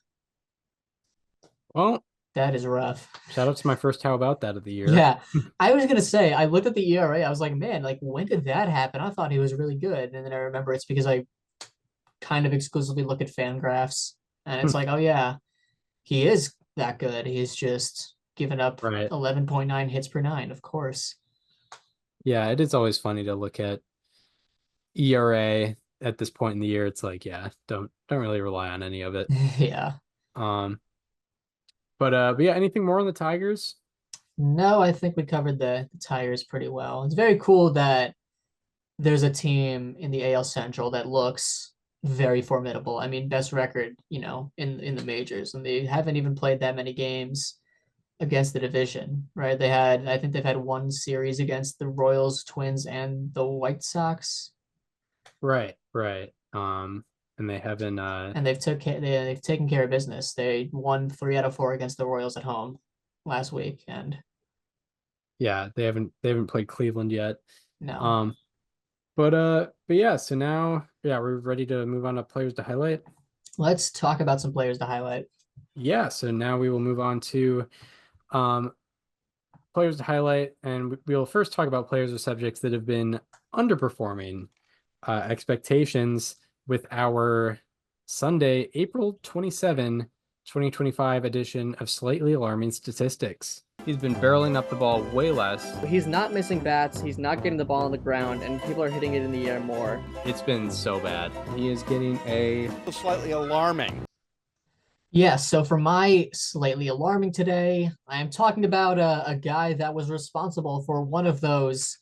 Well, That is rough. shout out to my first how about that of the year. Yeah. I was gonna say, I looked at the ERA, I was like, man, like when did that happen? I thought he was really good. And then I remember it's because I kind of exclusively look at fan graphs. And it's like, oh yeah, he is that good. He's just given up Right. 11.9 hits per nine, of course. Yeah, it is always funny to look at ERA at this point in the year. It's like, yeah, don't really rely on any of it. Yeah. But yeah, anything more on the Tigers? No, I think we covered the Tigers pretty well. It's very cool that there's a team in the AL Central that looks very formidable. I mean, best record, in the majors, and they haven't even played that many games against the division, right? I think they've had one series against the Royals, Twins, and the White Sox. Right. And they haven't And they've taken care of business. They won 3 out of 4 against the Royals at home last week, and yeah, they haven't played Cleveland yet. no. But yeah, so now we're ready to move on to players to highlight. Let's talk about some players to highlight. Yeah, so now we will move on to players to highlight, and we'll first talk about players or subjects that have been underperforming expectations with our Sunday, April 27, 2025 edition of Slightly Alarming Statistics. He's been barreling up the ball way less. He's not missing bats. He's not getting the ball on the ground, and people are hitting it in the air more. It's been so bad. He is getting a slightly alarming. Yes, so for my slightly alarming today, I am talking about a guy that was responsible for one of those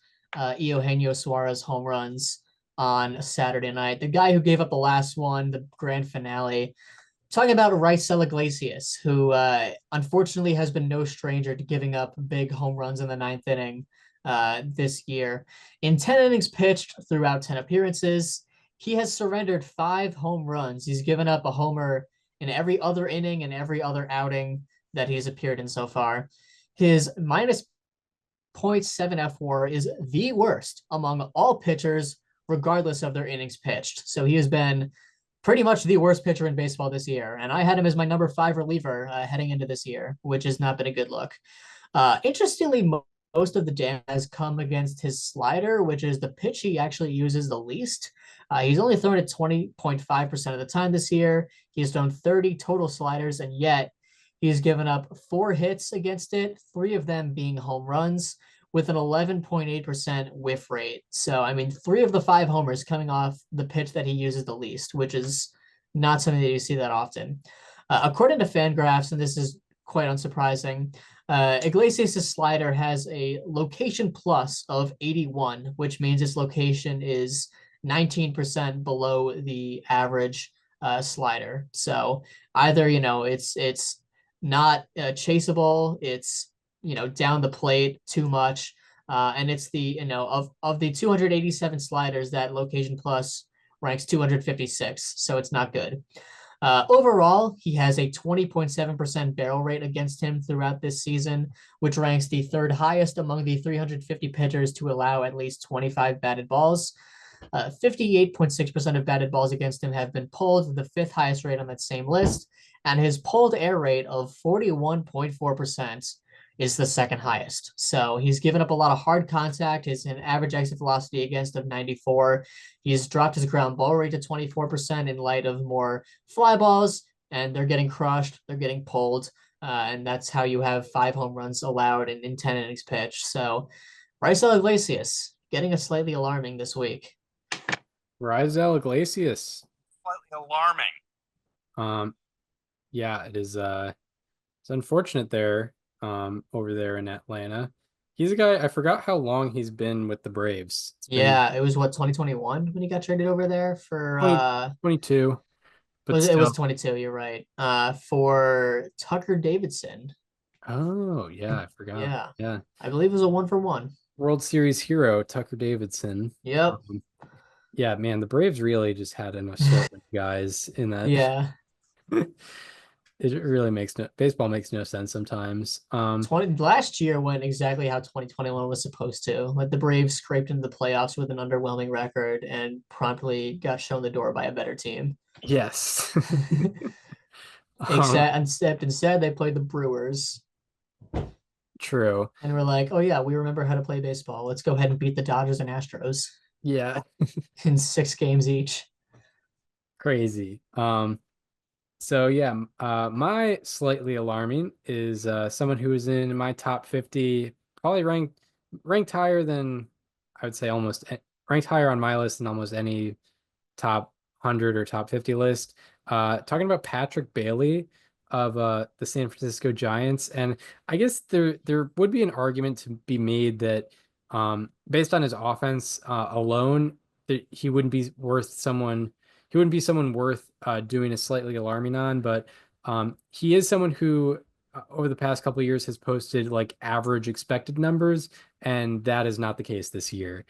Eugenio Suarez home runs on Saturday night. The guy who gave up the last one, the grand finale. Talking about Raisel Iglesias, who unfortunately has been no stranger to giving up big home runs in the ninth inning this year. In 10 innings pitched throughout 10 appearances, he has surrendered 5 home runs. He's given up a homer in every other inning and every other outing that he's appeared in so far. His minus 0.7 F4 is the worst among all pitchers, regardless of their innings pitched. So he has been pretty much the worst pitcher in baseball this year. And I had him as my number 5 reliever heading into this year, which has not been a good look. Interestingly, most of the damage has come against his slider, which is the pitch he actually uses the least. He's only thrown it 20.5% of the time this year. He's thrown 30 total sliders, and yet he's given up 4 hits against it, 3 of them being home runs, with an 11.8% whiff rate. So, I mean, 3 of the 5 homers coming off the pitch that he uses the least, which is not something that you see that often. According to Fangraphs, and this is quite unsurprising, Iglesias' slider has a location plus of 81, which means its location is 19% below the average slider. So either, it's not chaseable, it's, down the plate too much. And it's the, of the 287 sliders, that location plus ranks 256. So it's not good. Overall, he has a 20.7% barrel rate against him throughout this season, which ranks the 3rd highest among the 350 pitchers to allow at least 25 batted balls. 58.6% of batted balls against him have been pulled, the 5th highest rate on that same list, and his pulled air rate of 41.4% is the 2nd highest. So he's given up a lot of hard contact. His average exit velocity against of 94. He's dropped his ground ball rate to 24% in light of more fly balls, and they're getting crushed, they're getting pulled, and that's how you have 5 home runs allowed in 10 innings pitched. So Raisel Iglesias getting a slightly alarming this week. Raisel Iglesias. Slightly alarming. Yeah, it is it's unfortunate there over there in Atlanta. He's a guy, I forgot how long he's been with the Braves. Yeah, it was 2021 when he got traded over there for 22. But it was 22, you're right. For Tucker Davidson. Oh, yeah, I forgot. Yeah. I believe it was a 1-for-1. World Series hero Tucker Davidson. Yep. Yeah, man, the Braves really just had an assortment of guys in that. Yeah. It really baseball makes no sense sometimes. Last year went exactly how 2021 was supposed to. Like the Braves scraped into the playoffs with an underwhelming record and promptly got shown the door by a better team. Yes. Instead they played the Brewers. True. And we're like, oh yeah, we remember how to play baseball. Let's go ahead and beat the Dodgers and Astros. Yeah. In 6 games each. Crazy. So yeah, my slightly alarming is someone who is in my top 50, probably ranked higher than, I would say, almost ranked higher on my list than almost any top 100 or top 50 list. Talking about Patrick Bailey of the San Francisco Giants, and I guess there would be an argument to be made that based on his offense alone, that he wouldn't be someone worth doing a slightly alarming on, but he is someone who over the past couple of years has posted like average expected numbers, and that is not the case this year.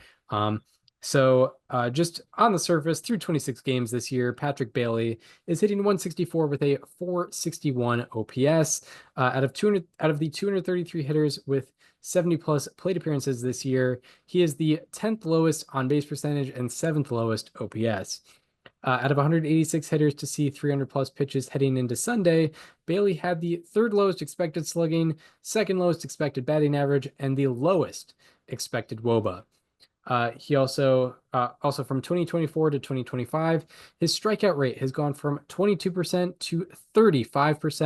So just on the surface, through 26 games this year, Patrick Bailey is hitting 164 with a 461 OPS. Out of the 233 hitters with 70 plus plate appearances this year, he is the 10th lowest on base percentage and 7th lowest OPS. Out of 186 hitters to see 300 plus pitches heading into Sunday, Bailey had the 3rd lowest expected slugging, 2nd lowest expected batting average, and the lowest expected WOBA. He also from 2024 to 2025, his strikeout rate has gone from 22% to 35%,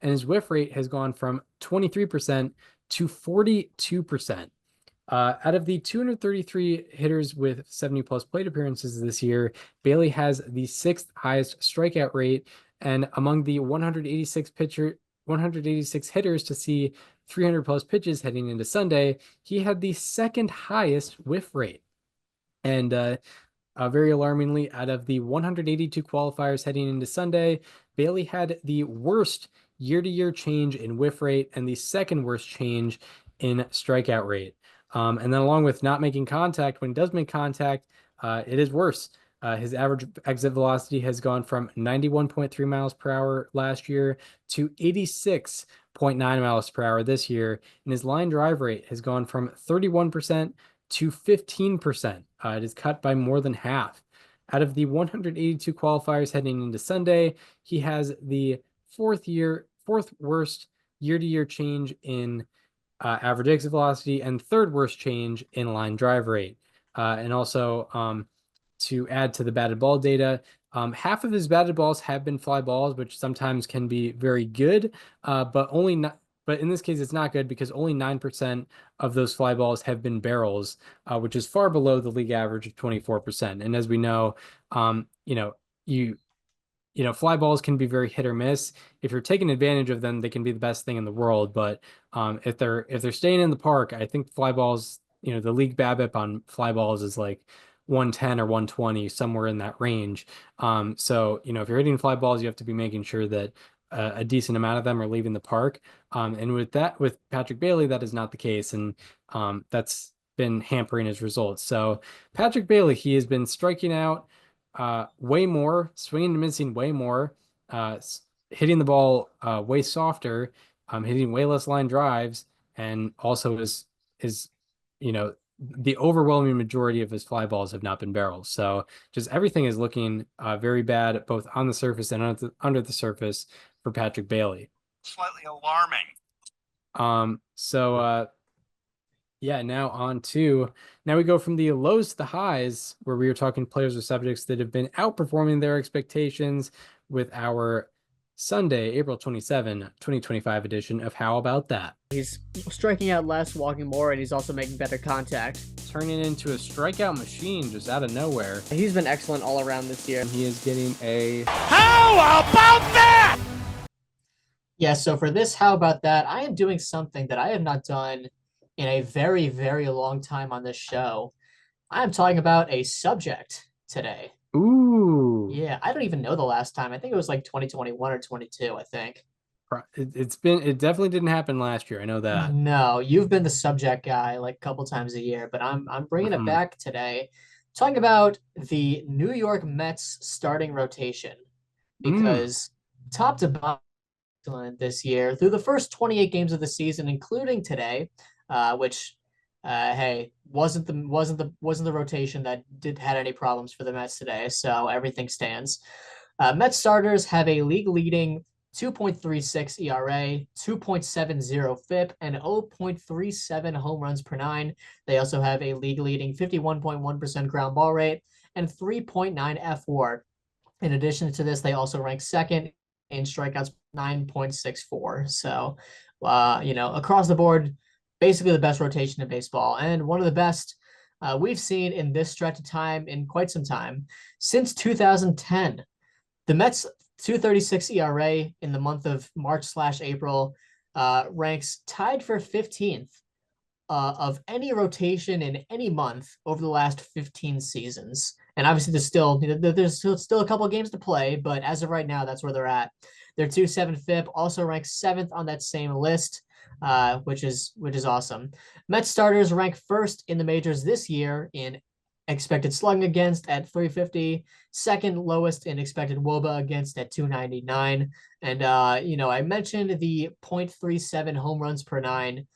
and his whiff rate has gone from 23% to 42%. Out of the 233 hitters with 70 plus plate appearances this year, Bailey has the sixth highest strikeout rate, and among the 186 hitters to see 300 plus pitches heading into Sunday, he had the second highest whiff rate. And very alarmingly, out of the 182 qualifiers heading into Sunday, Bailey had the worst year-to-year change in whiff rate and the second worst change in strikeout rate. And then along with not making contact, when he does make contact, it is worse. His average exit velocity has gone from 91.3 miles per hour last year to 86.9 miles per hour this year. And his line drive rate has gone from 31% to 15%. It is cut by more than half. Out of the 182 qualifiers heading into Sunday, he has the fourth worst year-to-year change in average exit velocity and third worst change in line drive rate. And also, to add to the batted ball data, half of his batted balls have been fly balls, which sometimes can be very good, but in this case, it's not good because only 9% of those fly balls have been barrels, which is far below the league average of 24%. And as we know, fly balls can be very hit or miss. If you're taking advantage of them, they can be the best thing in the world. But if they're staying in the park, I think fly balls, the league BABIP on fly balls is like 110 or 120, somewhere in that range. So if you're hitting fly balls, you have to be making sure that a decent amount of them are leaving the park. And with Patrick Bailey, that is not the case. And that's been hampering his results. So Patrick Bailey, he has been striking out way more, swinging and missing way more, hitting the ball way softer, hitting way less line drives, and also is the overwhelming majority of his fly balls have not been barrels. So just everything is looking very bad, both on the surface and under the surface for Patrick Bailey. Slightly alarming. Now we go from the lows to the highs, where we are talking players or subjects that have been outperforming their expectations with our Sunday, April 27, 2025 edition of How About That? He's striking out less, walking more, and he's also making better contact. Turning into a strikeout machine just out of nowhere. He's been excellent all around this year. And he is getting a How about that? Yeah, so for this How About That, I am doing something that I have not done in a very, very long time on this show. I'm talking about a subject today. Ooh. Yeah, I don't even know the last time. I think it was like 2021 or 22, I think. It definitely didn't happen last year. I know that. No, you've been the subject guy like a couple times a year, but I'm bringing it back today, talking about the New York Mets starting rotation, because top to bottom this year through the first 28 games of the season, including today, which wasn't the rotation that had any problems for the Mets today, so everything stands. Mets starters have a league leading 2.36 ERA, 2.70 FIP, and 0.37 home runs per nine. They also have a league leading 51.1% ground ball rate and 3.9 fWAR. In addition to this, they also rank second in strikeouts, 9.64. So, across the board, basically the best rotation in baseball, and one of the best we've seen in this stretch of time in quite some time. Since 2010, the Mets' 2.36 ERA in the month of March/April ranks tied for 15th of any rotation in any month over the last 15 seasons. And obviously there's still a couple of games to play, but as of right now, that's where they're at. Their 2.7 FIP also ranks 7th on that same list, which is awesome. Mets starters rank first in the majors this year in expected slugging against at 350, second lowest in expected WOBA against at 299. And, I mentioned the 0.37 home runs per nine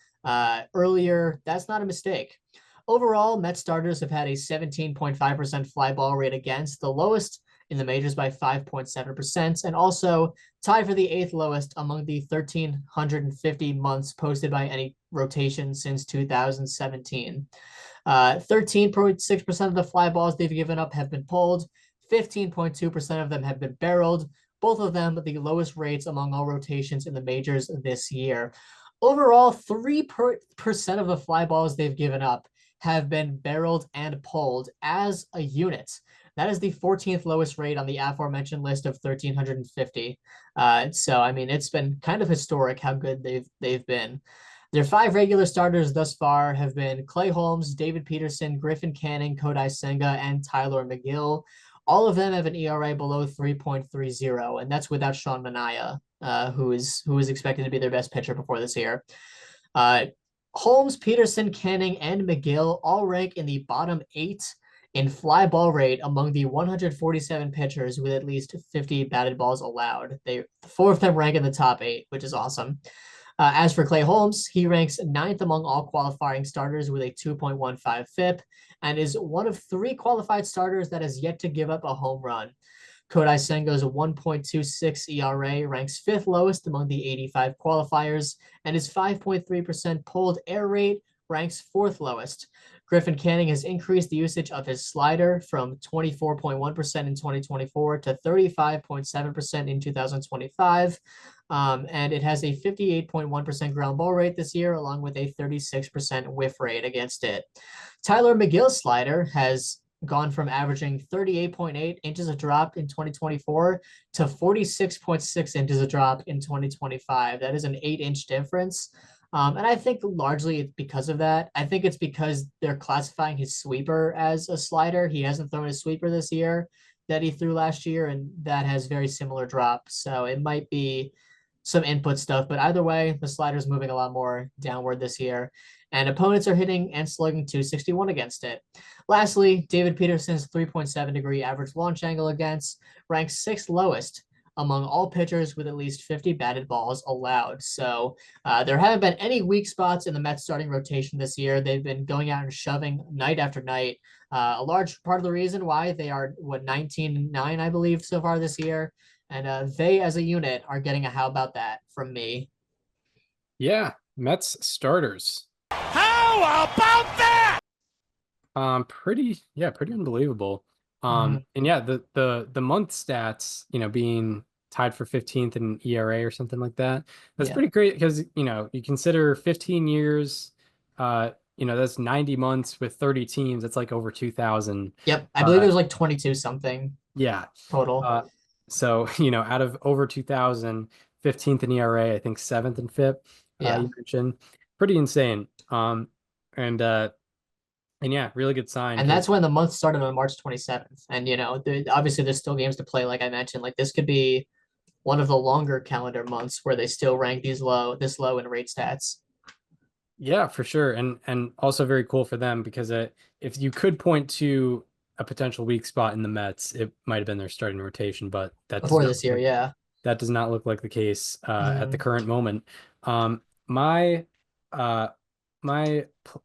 earlier. That's not a mistake. Overall, Mets starters have had a 17.5% fly ball rate against, the lowest in the majors by 5.7%, and also tied for the 8th lowest among the 1,350 months posted by any rotation since 2017. 13.6% of the fly balls they've given up have been pulled. 15.2% of them have been barreled. Both of them the lowest rates among all rotations in the majors this year. Overall, 3% of the fly balls they've given up have been barreled and pulled as a unit. That is the 14th lowest rate on the aforementioned list of 1,350. So I mean, it's been kind of historic how good they've been. Their 5 regular starters thus far have been Clay Holmes, David Peterson, Griffin Canning, Kodai Senga, and Tyler McGill. All of them have an ERA below 3.30, and that's without Sean Manaea, who is expected to be their best pitcher before this year. Holmes, Peterson, Canning, and McGill all rank in the bottom 8 in fly ball rate among the 147 pitchers with at least 50 batted balls allowed. 4 of them rank in the top 8, which is awesome. As for Clay Holmes, he ranks 9th among all qualifying starters with a 2.15 FIP and is one of 3 qualified starters that has yet to give up a home run. Kodai Senga's 1.26 ERA ranks 5th lowest among the 85 qualifiers, and his 5.3% pulled air rate ranks 4th lowest. Griffin Canning has increased the usage of his slider from 24.1% in 2024 to 35.7% in 2025. And it has a 58.1% ground ball rate this year, along with a 36% whiff rate against it. Tyler McGill's slider has gone from averaging 38.8 inches a drop in 2024 to 46.6 inches a drop in 2025. That is an 8-inch difference. And I think largely it's because of that. I think it's because they're classifying his sweeper as a slider. He hasn't thrown his sweeper this year that he threw last year, and that has very similar drop. So it might be some input stuff, but either way, the slider's moving a lot more downward this year, and opponents are hitting and slugging 261 against it. Lastly, David Peterson's 3.7-degree average launch angle against ranks 6th lowest among all pitchers with at least 50 batted balls allowed. So there haven't been any weak spots in the Mets starting rotation this year. They've been going out and shoving night after night. A large part of the reason why they are 19-9, I believe, so far this year. And they as a unit are getting a how about that from me. Yeah, Mets starters. How about that? Pretty unbelievable. And yeah, the month stats, being tied for 15th in ERA or something like that. That's pretty great because, you consider 15 years, that's 90 months with 30 teams. That's like over 2,000. Yep. I believe it was like 22 something. Yeah. Total. So, out of over 2,000, 15th in ERA, I think 7th in FIP, you mentioned. Pretty insane. And yeah, really good sign. And that's when the month started on March 27th. And, obviously there's still games to play, like I mentioned. Like this could be one of the longer calendar months where they still rank this low in rate stats. Yeah, for sure. And also very cool for them because if you could point to a potential weak spot in the Mets, it might have been their starting rotation, but before this year, that does not look like the case at the current moment. My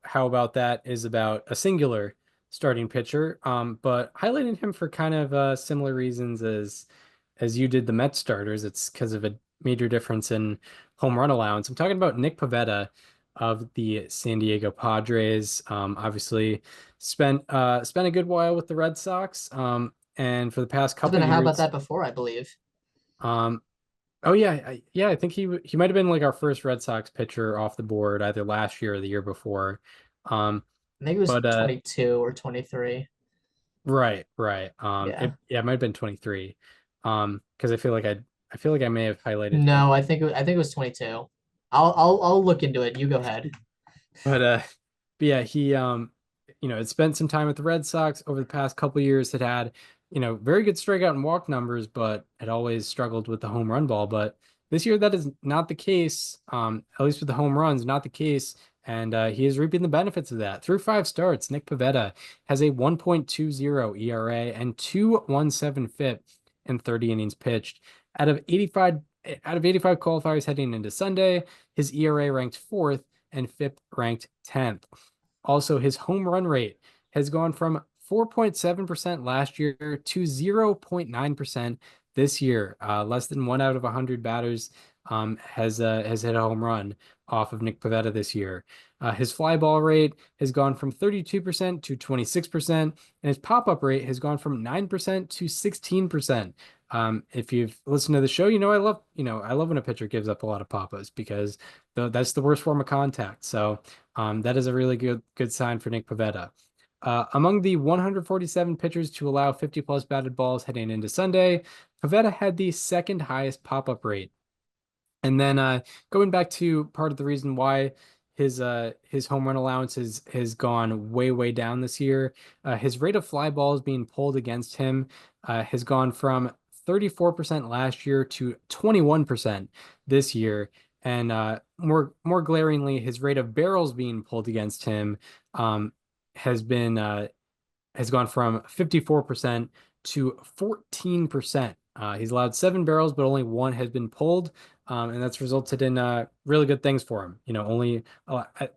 how about that is about a singular starting pitcher, but highlighting him for kind of similar reasons as you did the Mets starters. It's because of a major difference in home run allowance. I'm talking about Nick Pivetta of the San Diego Padres. Obviously spent a good while with the Red Sox. And for the past couple of years. How about that before, I believe. Oh yeah, I think he might have been like our first Red Sox pitcher off the board either last year or the year before. Maybe it was 22 or 23. Right. It might have been 23. Because I feel like I may have highlighted. No, I think it was 22. I'll look into it. You go ahead. But yeah, he had spent some time with the Red Sox over the past couple years. Had very good strikeout and walk numbers, but had always struggled with the home run ball. But this year, that is not the case. At least with the home runs, not the case. And he is reaping the benefits of that. Through 5 starts, Nick Pivetta has a 1.20 ERA and 2.17 FIP in 30 innings pitched. Out of 85 qualifiers heading into Sunday, his ERA ranked 4th and FIP ranked 10th. Also, his home run rate has gone from 4.7% last year to 0.9% this year. Less than 1 out of 100 batters has hit a home run off of Nick Pivetta this year. His fly ball rate has gone from 32% to 26%, and his pop-up rate has gone from 9% to 16%. If you've listened to the show, I love when a pitcher gives up a lot of pop-ups because that's the worst form of contact. So that is a really good sign for Nick Pivetta. Among the 147 pitchers to allow 50 plus batted balls heading into Sunday, Pivetta had the second highest pop-up rate. And then going back to part of the reason why his home run allowance has gone way down this year, his rate of fly balls being pulled against him has gone from 34% last year to 21% this year. And more glaringly, his rate of barrels being pulled against him has gone from 54% to 14%. He's allowed 7 barrels, but only 1 has been pulled, and that's resulted in really good things for him.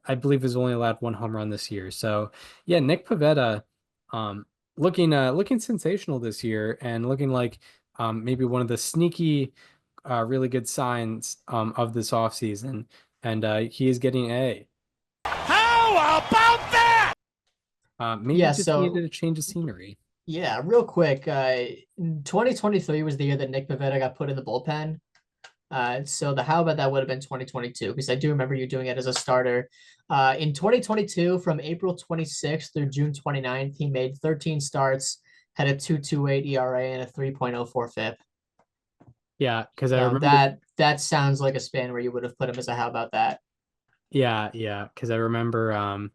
I believe he's only allowed 1 home run this year. So yeah, Nick Pivetta, looking sensational this year, and looking like maybe one of the sneaky, really good signs of this offseason. And he is getting A. How about that? Maybe Yeah, just so- needed a change of scenery. Yeah, real quick. 2023 was the year that Nick Pivetta got put in the bullpen. So the how about that would have been 2022, because I do remember you doing it as a starter. In 2022, from April 26th through June 29th, he made 13 starts, had a 2.28 ERA and a 3.04 FIP. Yeah, because I So remember that sounds like a span where you would have put him as a how about that. Yeah, because I remember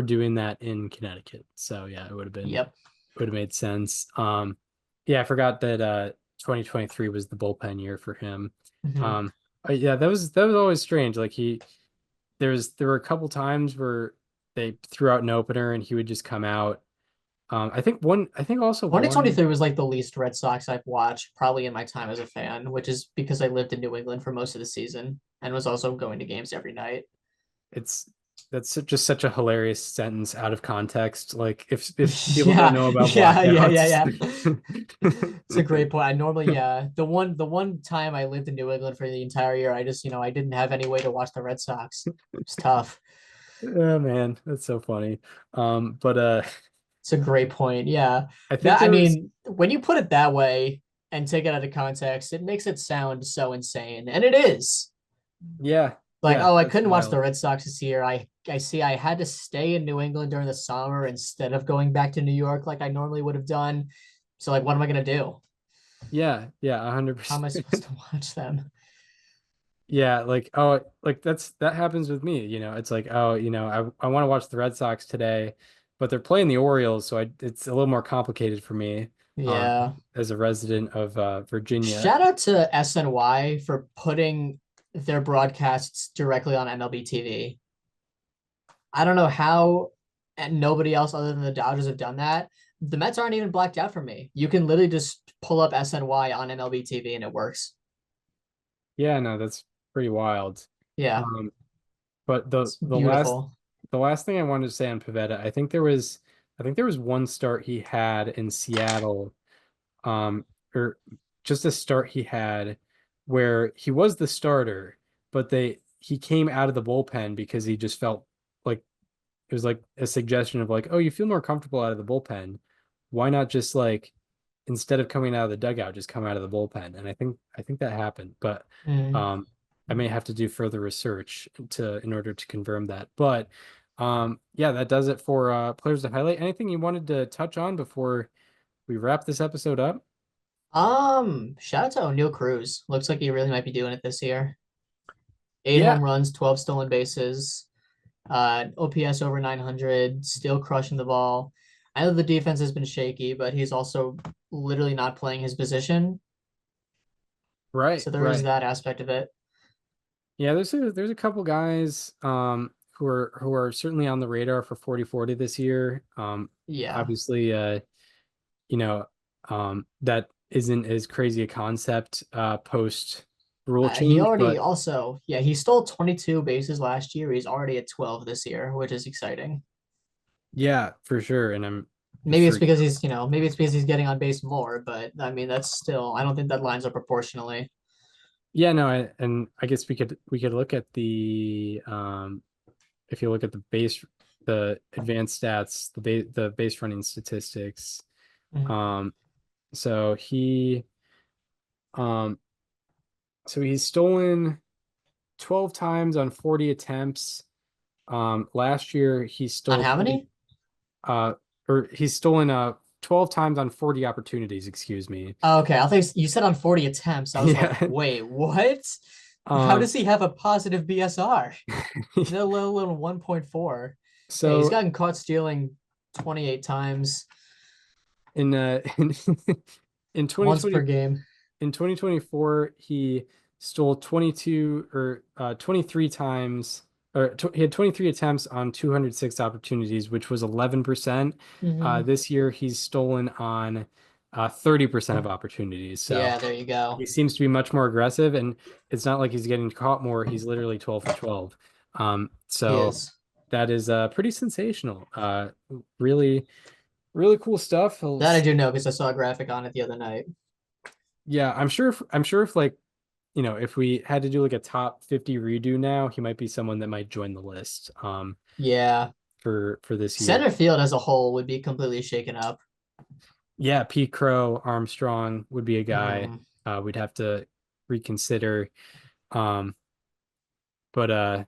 doing that in Connecticut. So yeah, it would Yep. have made sense. Yeah, I forgot that 2023 was the bullpen year for him. Mhm. Yeah, that was always strange. Like there were a couple times where they threw out an opener and he would just come out. I think also 2023 was like the least Red Sox I've watched probably in my time as a fan, which is because I lived in New England for most of the season and was also going to games every night. That's just such a hilarious sentence out of context. Like if people don't know about yeah. blackouts. It's a great point. I normally, the one time I lived in New England for the entire year, I just, I didn't have any way to watch the Red Sox. It's tough. Oh man, that's so funny. But It's a great point. Yeah. I think When you put it that way and take it out of context, it makes it sound so insane. And it is. yeah. Like, yeah, I that's couldn't watch wild. the Red Sox this year. I see I had to stay in New England during the summer instead of going back to New York like I normally would have done. So like, what am I gonna do? Yeah, 100%. How am I supposed to watch them? Yeah, like that happens with me. It's like, I want to watch the Red Sox today, but they're playing the Orioles, so it's a little more complicated for me. Yeah. As a resident of Virginia. Shout out to SNY for putting their broadcasts directly on MLB TV. I don't know how and nobody else other than the Dodgers have done that. The Mets aren't even blacked out for me. You can literally just pull up SNY on MLB TV and it works. Yeah, no, that's pretty wild. Yeah, But it's beautiful. the last thing I wanted to say on Pivetta, I think there was one start he had in Seattle, or just a start he had where he was the starter, but he came out of the bullpen because he just felt like it was like a suggestion of like, oh, you feel more comfortable out of the bullpen. Why not just like instead of coming out of the dugout, just come out of the bullpen? And I think that happened, but Mm. I may have to do further research in order to confirm that. But yeah, that does it for players to highlight. Anything you wanted to touch on before we wrap this episode up? Shout out to O'Neal Cruz. Looks like he really might be doing it this year. 8 Yeah. home runs, 12 stolen bases, OPS over 900, still crushing the ball. I know the defense has been shaky, but he's also literally not playing his position. Right. So there is that aspect of it. Yeah, there's a couple guys who are certainly on the radar for 40-40 this year. Yeah. Obviously that isn't as crazy a concept post rule change. He already but also, he stole 22 bases last year. He's already at 12 this year, which is exciting. yeah, for sure. And Maybe it's sure because he's getting on base more, but I mean that's still, I don't think that lines up proportionally. yeah, no, and I guess we could look at if you look at the advanced stats, the base running statistics. Mhm. So he um so he's stolen 12 times on 40 attempts. Last year he On stole how 20, many? or he's stolen 12 times on 40 opportunities, excuse me. Oh, okay, I think you said on 40 attempts. I was like, Yeah. wait, what? How Um does he have a positive BSR? The little 1.4. Yeah, he's so gotten caught stealing 28 times, in in once per 2020 game. in 2024 he stole 22 or 23 times, or he had 23 attempts on 206 opportunities, which was 11%. Hmm. This year he's stolen on 30% of opportunities. So Yeah, there you go. he seems to be much more aggressive, and it's not like he's getting caught more. He's literally 12 for 12. He So is. that is pretty sensational. Really, really cool stuff. He'll That I do see. know because I saw a graphic on it the other night. Yeah, I'm sure if like, if we had to do like a top 50 redo now, he might be someone that might join the list Yeah. for this year. Center field as a whole would be completely shaken up. Yeah, Pete Crow, Armstrong would be a guy Mm. we'd have to reconsider. Um, but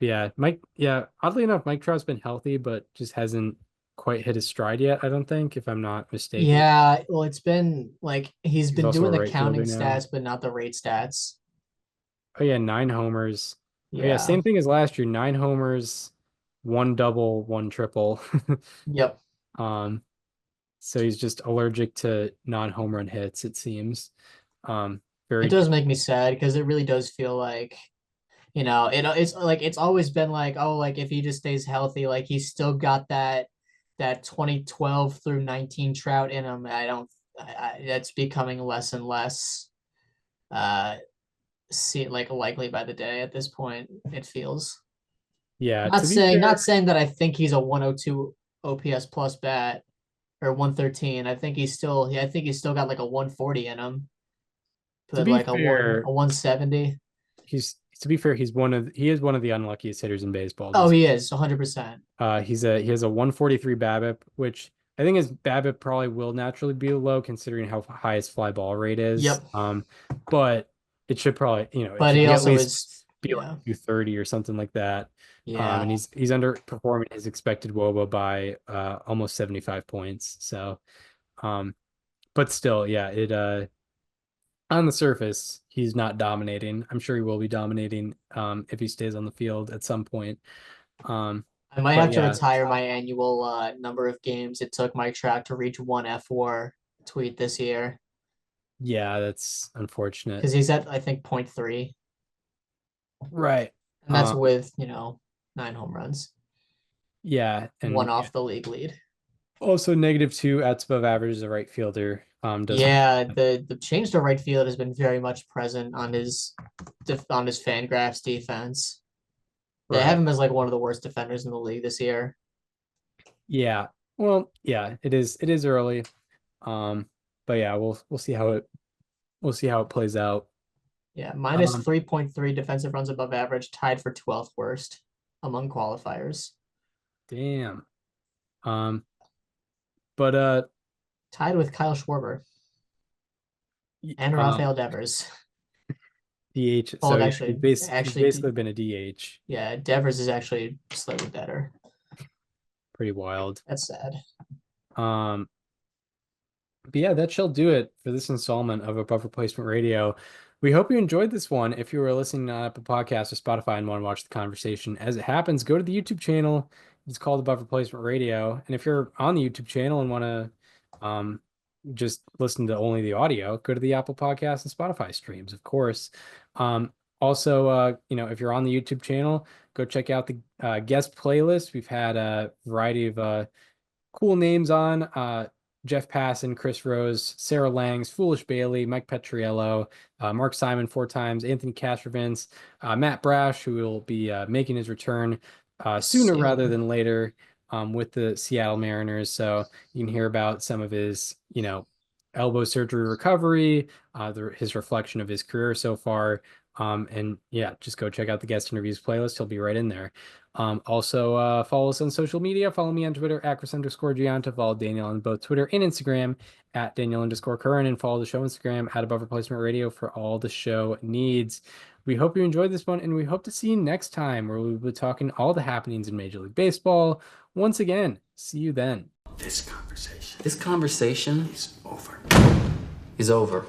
yeah, oddly enough, Mike Trout's been healthy, but just hasn't quite hit his stride yet, I don't think, if I'm not mistaken. Yeah, well, it's been like he's He's been also a doing the right counting fielder now. stats, but not the rate stats. Oh yeah, 9 homers. Oh yeah, Yeah. same thing as last year. 9 homers, one double, one triple. Yep. Um, so he's just allergic to non-home run hits, it seems. It Very does make me sad because it really does feel like, it's like it's always been like, oh, like if he just stays healthy, like he's still got that 2012 through 19 Trout in him. I don't That's becoming less and less uh see like likely by the day at this point, it feels. yeah, Not to be saying fair, not saying that I think he's a 102 OPS plus bat or 113. I think he's still got like a 140 in him. to Put be like fair, a 170. he is one of the unluckiest hitters in baseball Oh, this he year. is 100%. He has a 143 BABIP, which I think his BABIP probably will naturally be low considering how high his fly ball rate is. Yep. But it should probably, it But should he be at also least is, be like yeah. 230 or something like that. Yeah. And he's underperforming his expected WOBA by almost 75 points. So, um, but still, yeah, it on the surface, he's not dominating. I'm sure he will be dominating if he stays on the field at some point. Um, I might but have to yeah, retire my annual number of games it took Mike Trout to reach one F4 tweet this year yeah, that's unfortunate. because he's at, I think, point 0.3. Right. And that's with, 9 home runs, Yeah, one and off the league lead. also -2 outs above average as a right fielder. Doesn't Yeah, the change to right field has been very much present on his Fangraphs defense. They have right. him as like one of the worst defenders in the league this year. Yeah. Well, yeah, it is early. Um, but yeah, we'll see how it plays out. Yeah, minus Um, 3.3 defensive runs above average, tied for 12th worst among qualifiers. damn. Um, but Tied with Kyle Schwarber y- and um Rafael Devers. DH. Well, So yeah, actually, he's basically been a DH. yeah, Devers is actually slightly better. Pretty wild. That's sad. Um, But yeah, that shall do it for this installment of Above Replacement Radio. We hope you enjoyed this one. If you were listening on Apple Podcasts or Spotify and want to watch the conversation as it happens, go to the YouTube channel. It's called Above Replacement Radio. And if you're on the YouTube channel and want to just listen to only the audio, go to the Apple Podcasts and Spotify streams, of course. Also, if you're on the YouTube channel, go check out the guest playlist. We've had a variety of cool names on. Jeff Passan, Chris Rose, Sarah Langs, Foolish Bailey, Mike Petriello, Mark Simon 4 times, Anthony Castrovins, Matt Brash, who will be making his return sooner rather Soon. than later with the Seattle Mariners. So you can hear about some of his, elbow surgery recovery, his reflection of his career so far. And yeah, just go check out the guest interviews playlist. He'll be right in there. Also, follow us on social media. Follow me on Twitter at Chris_Gianta. Follow Daniel on both Twitter and Instagram at Daniel_Curran, and follow the show Instagram at Above Replacement Radio for all the show needs. We hope you enjoyed this one, and we hope to see you next time, where we'll be talking all the happenings in Major League Baseball. Once again, see you then. This conversation is over.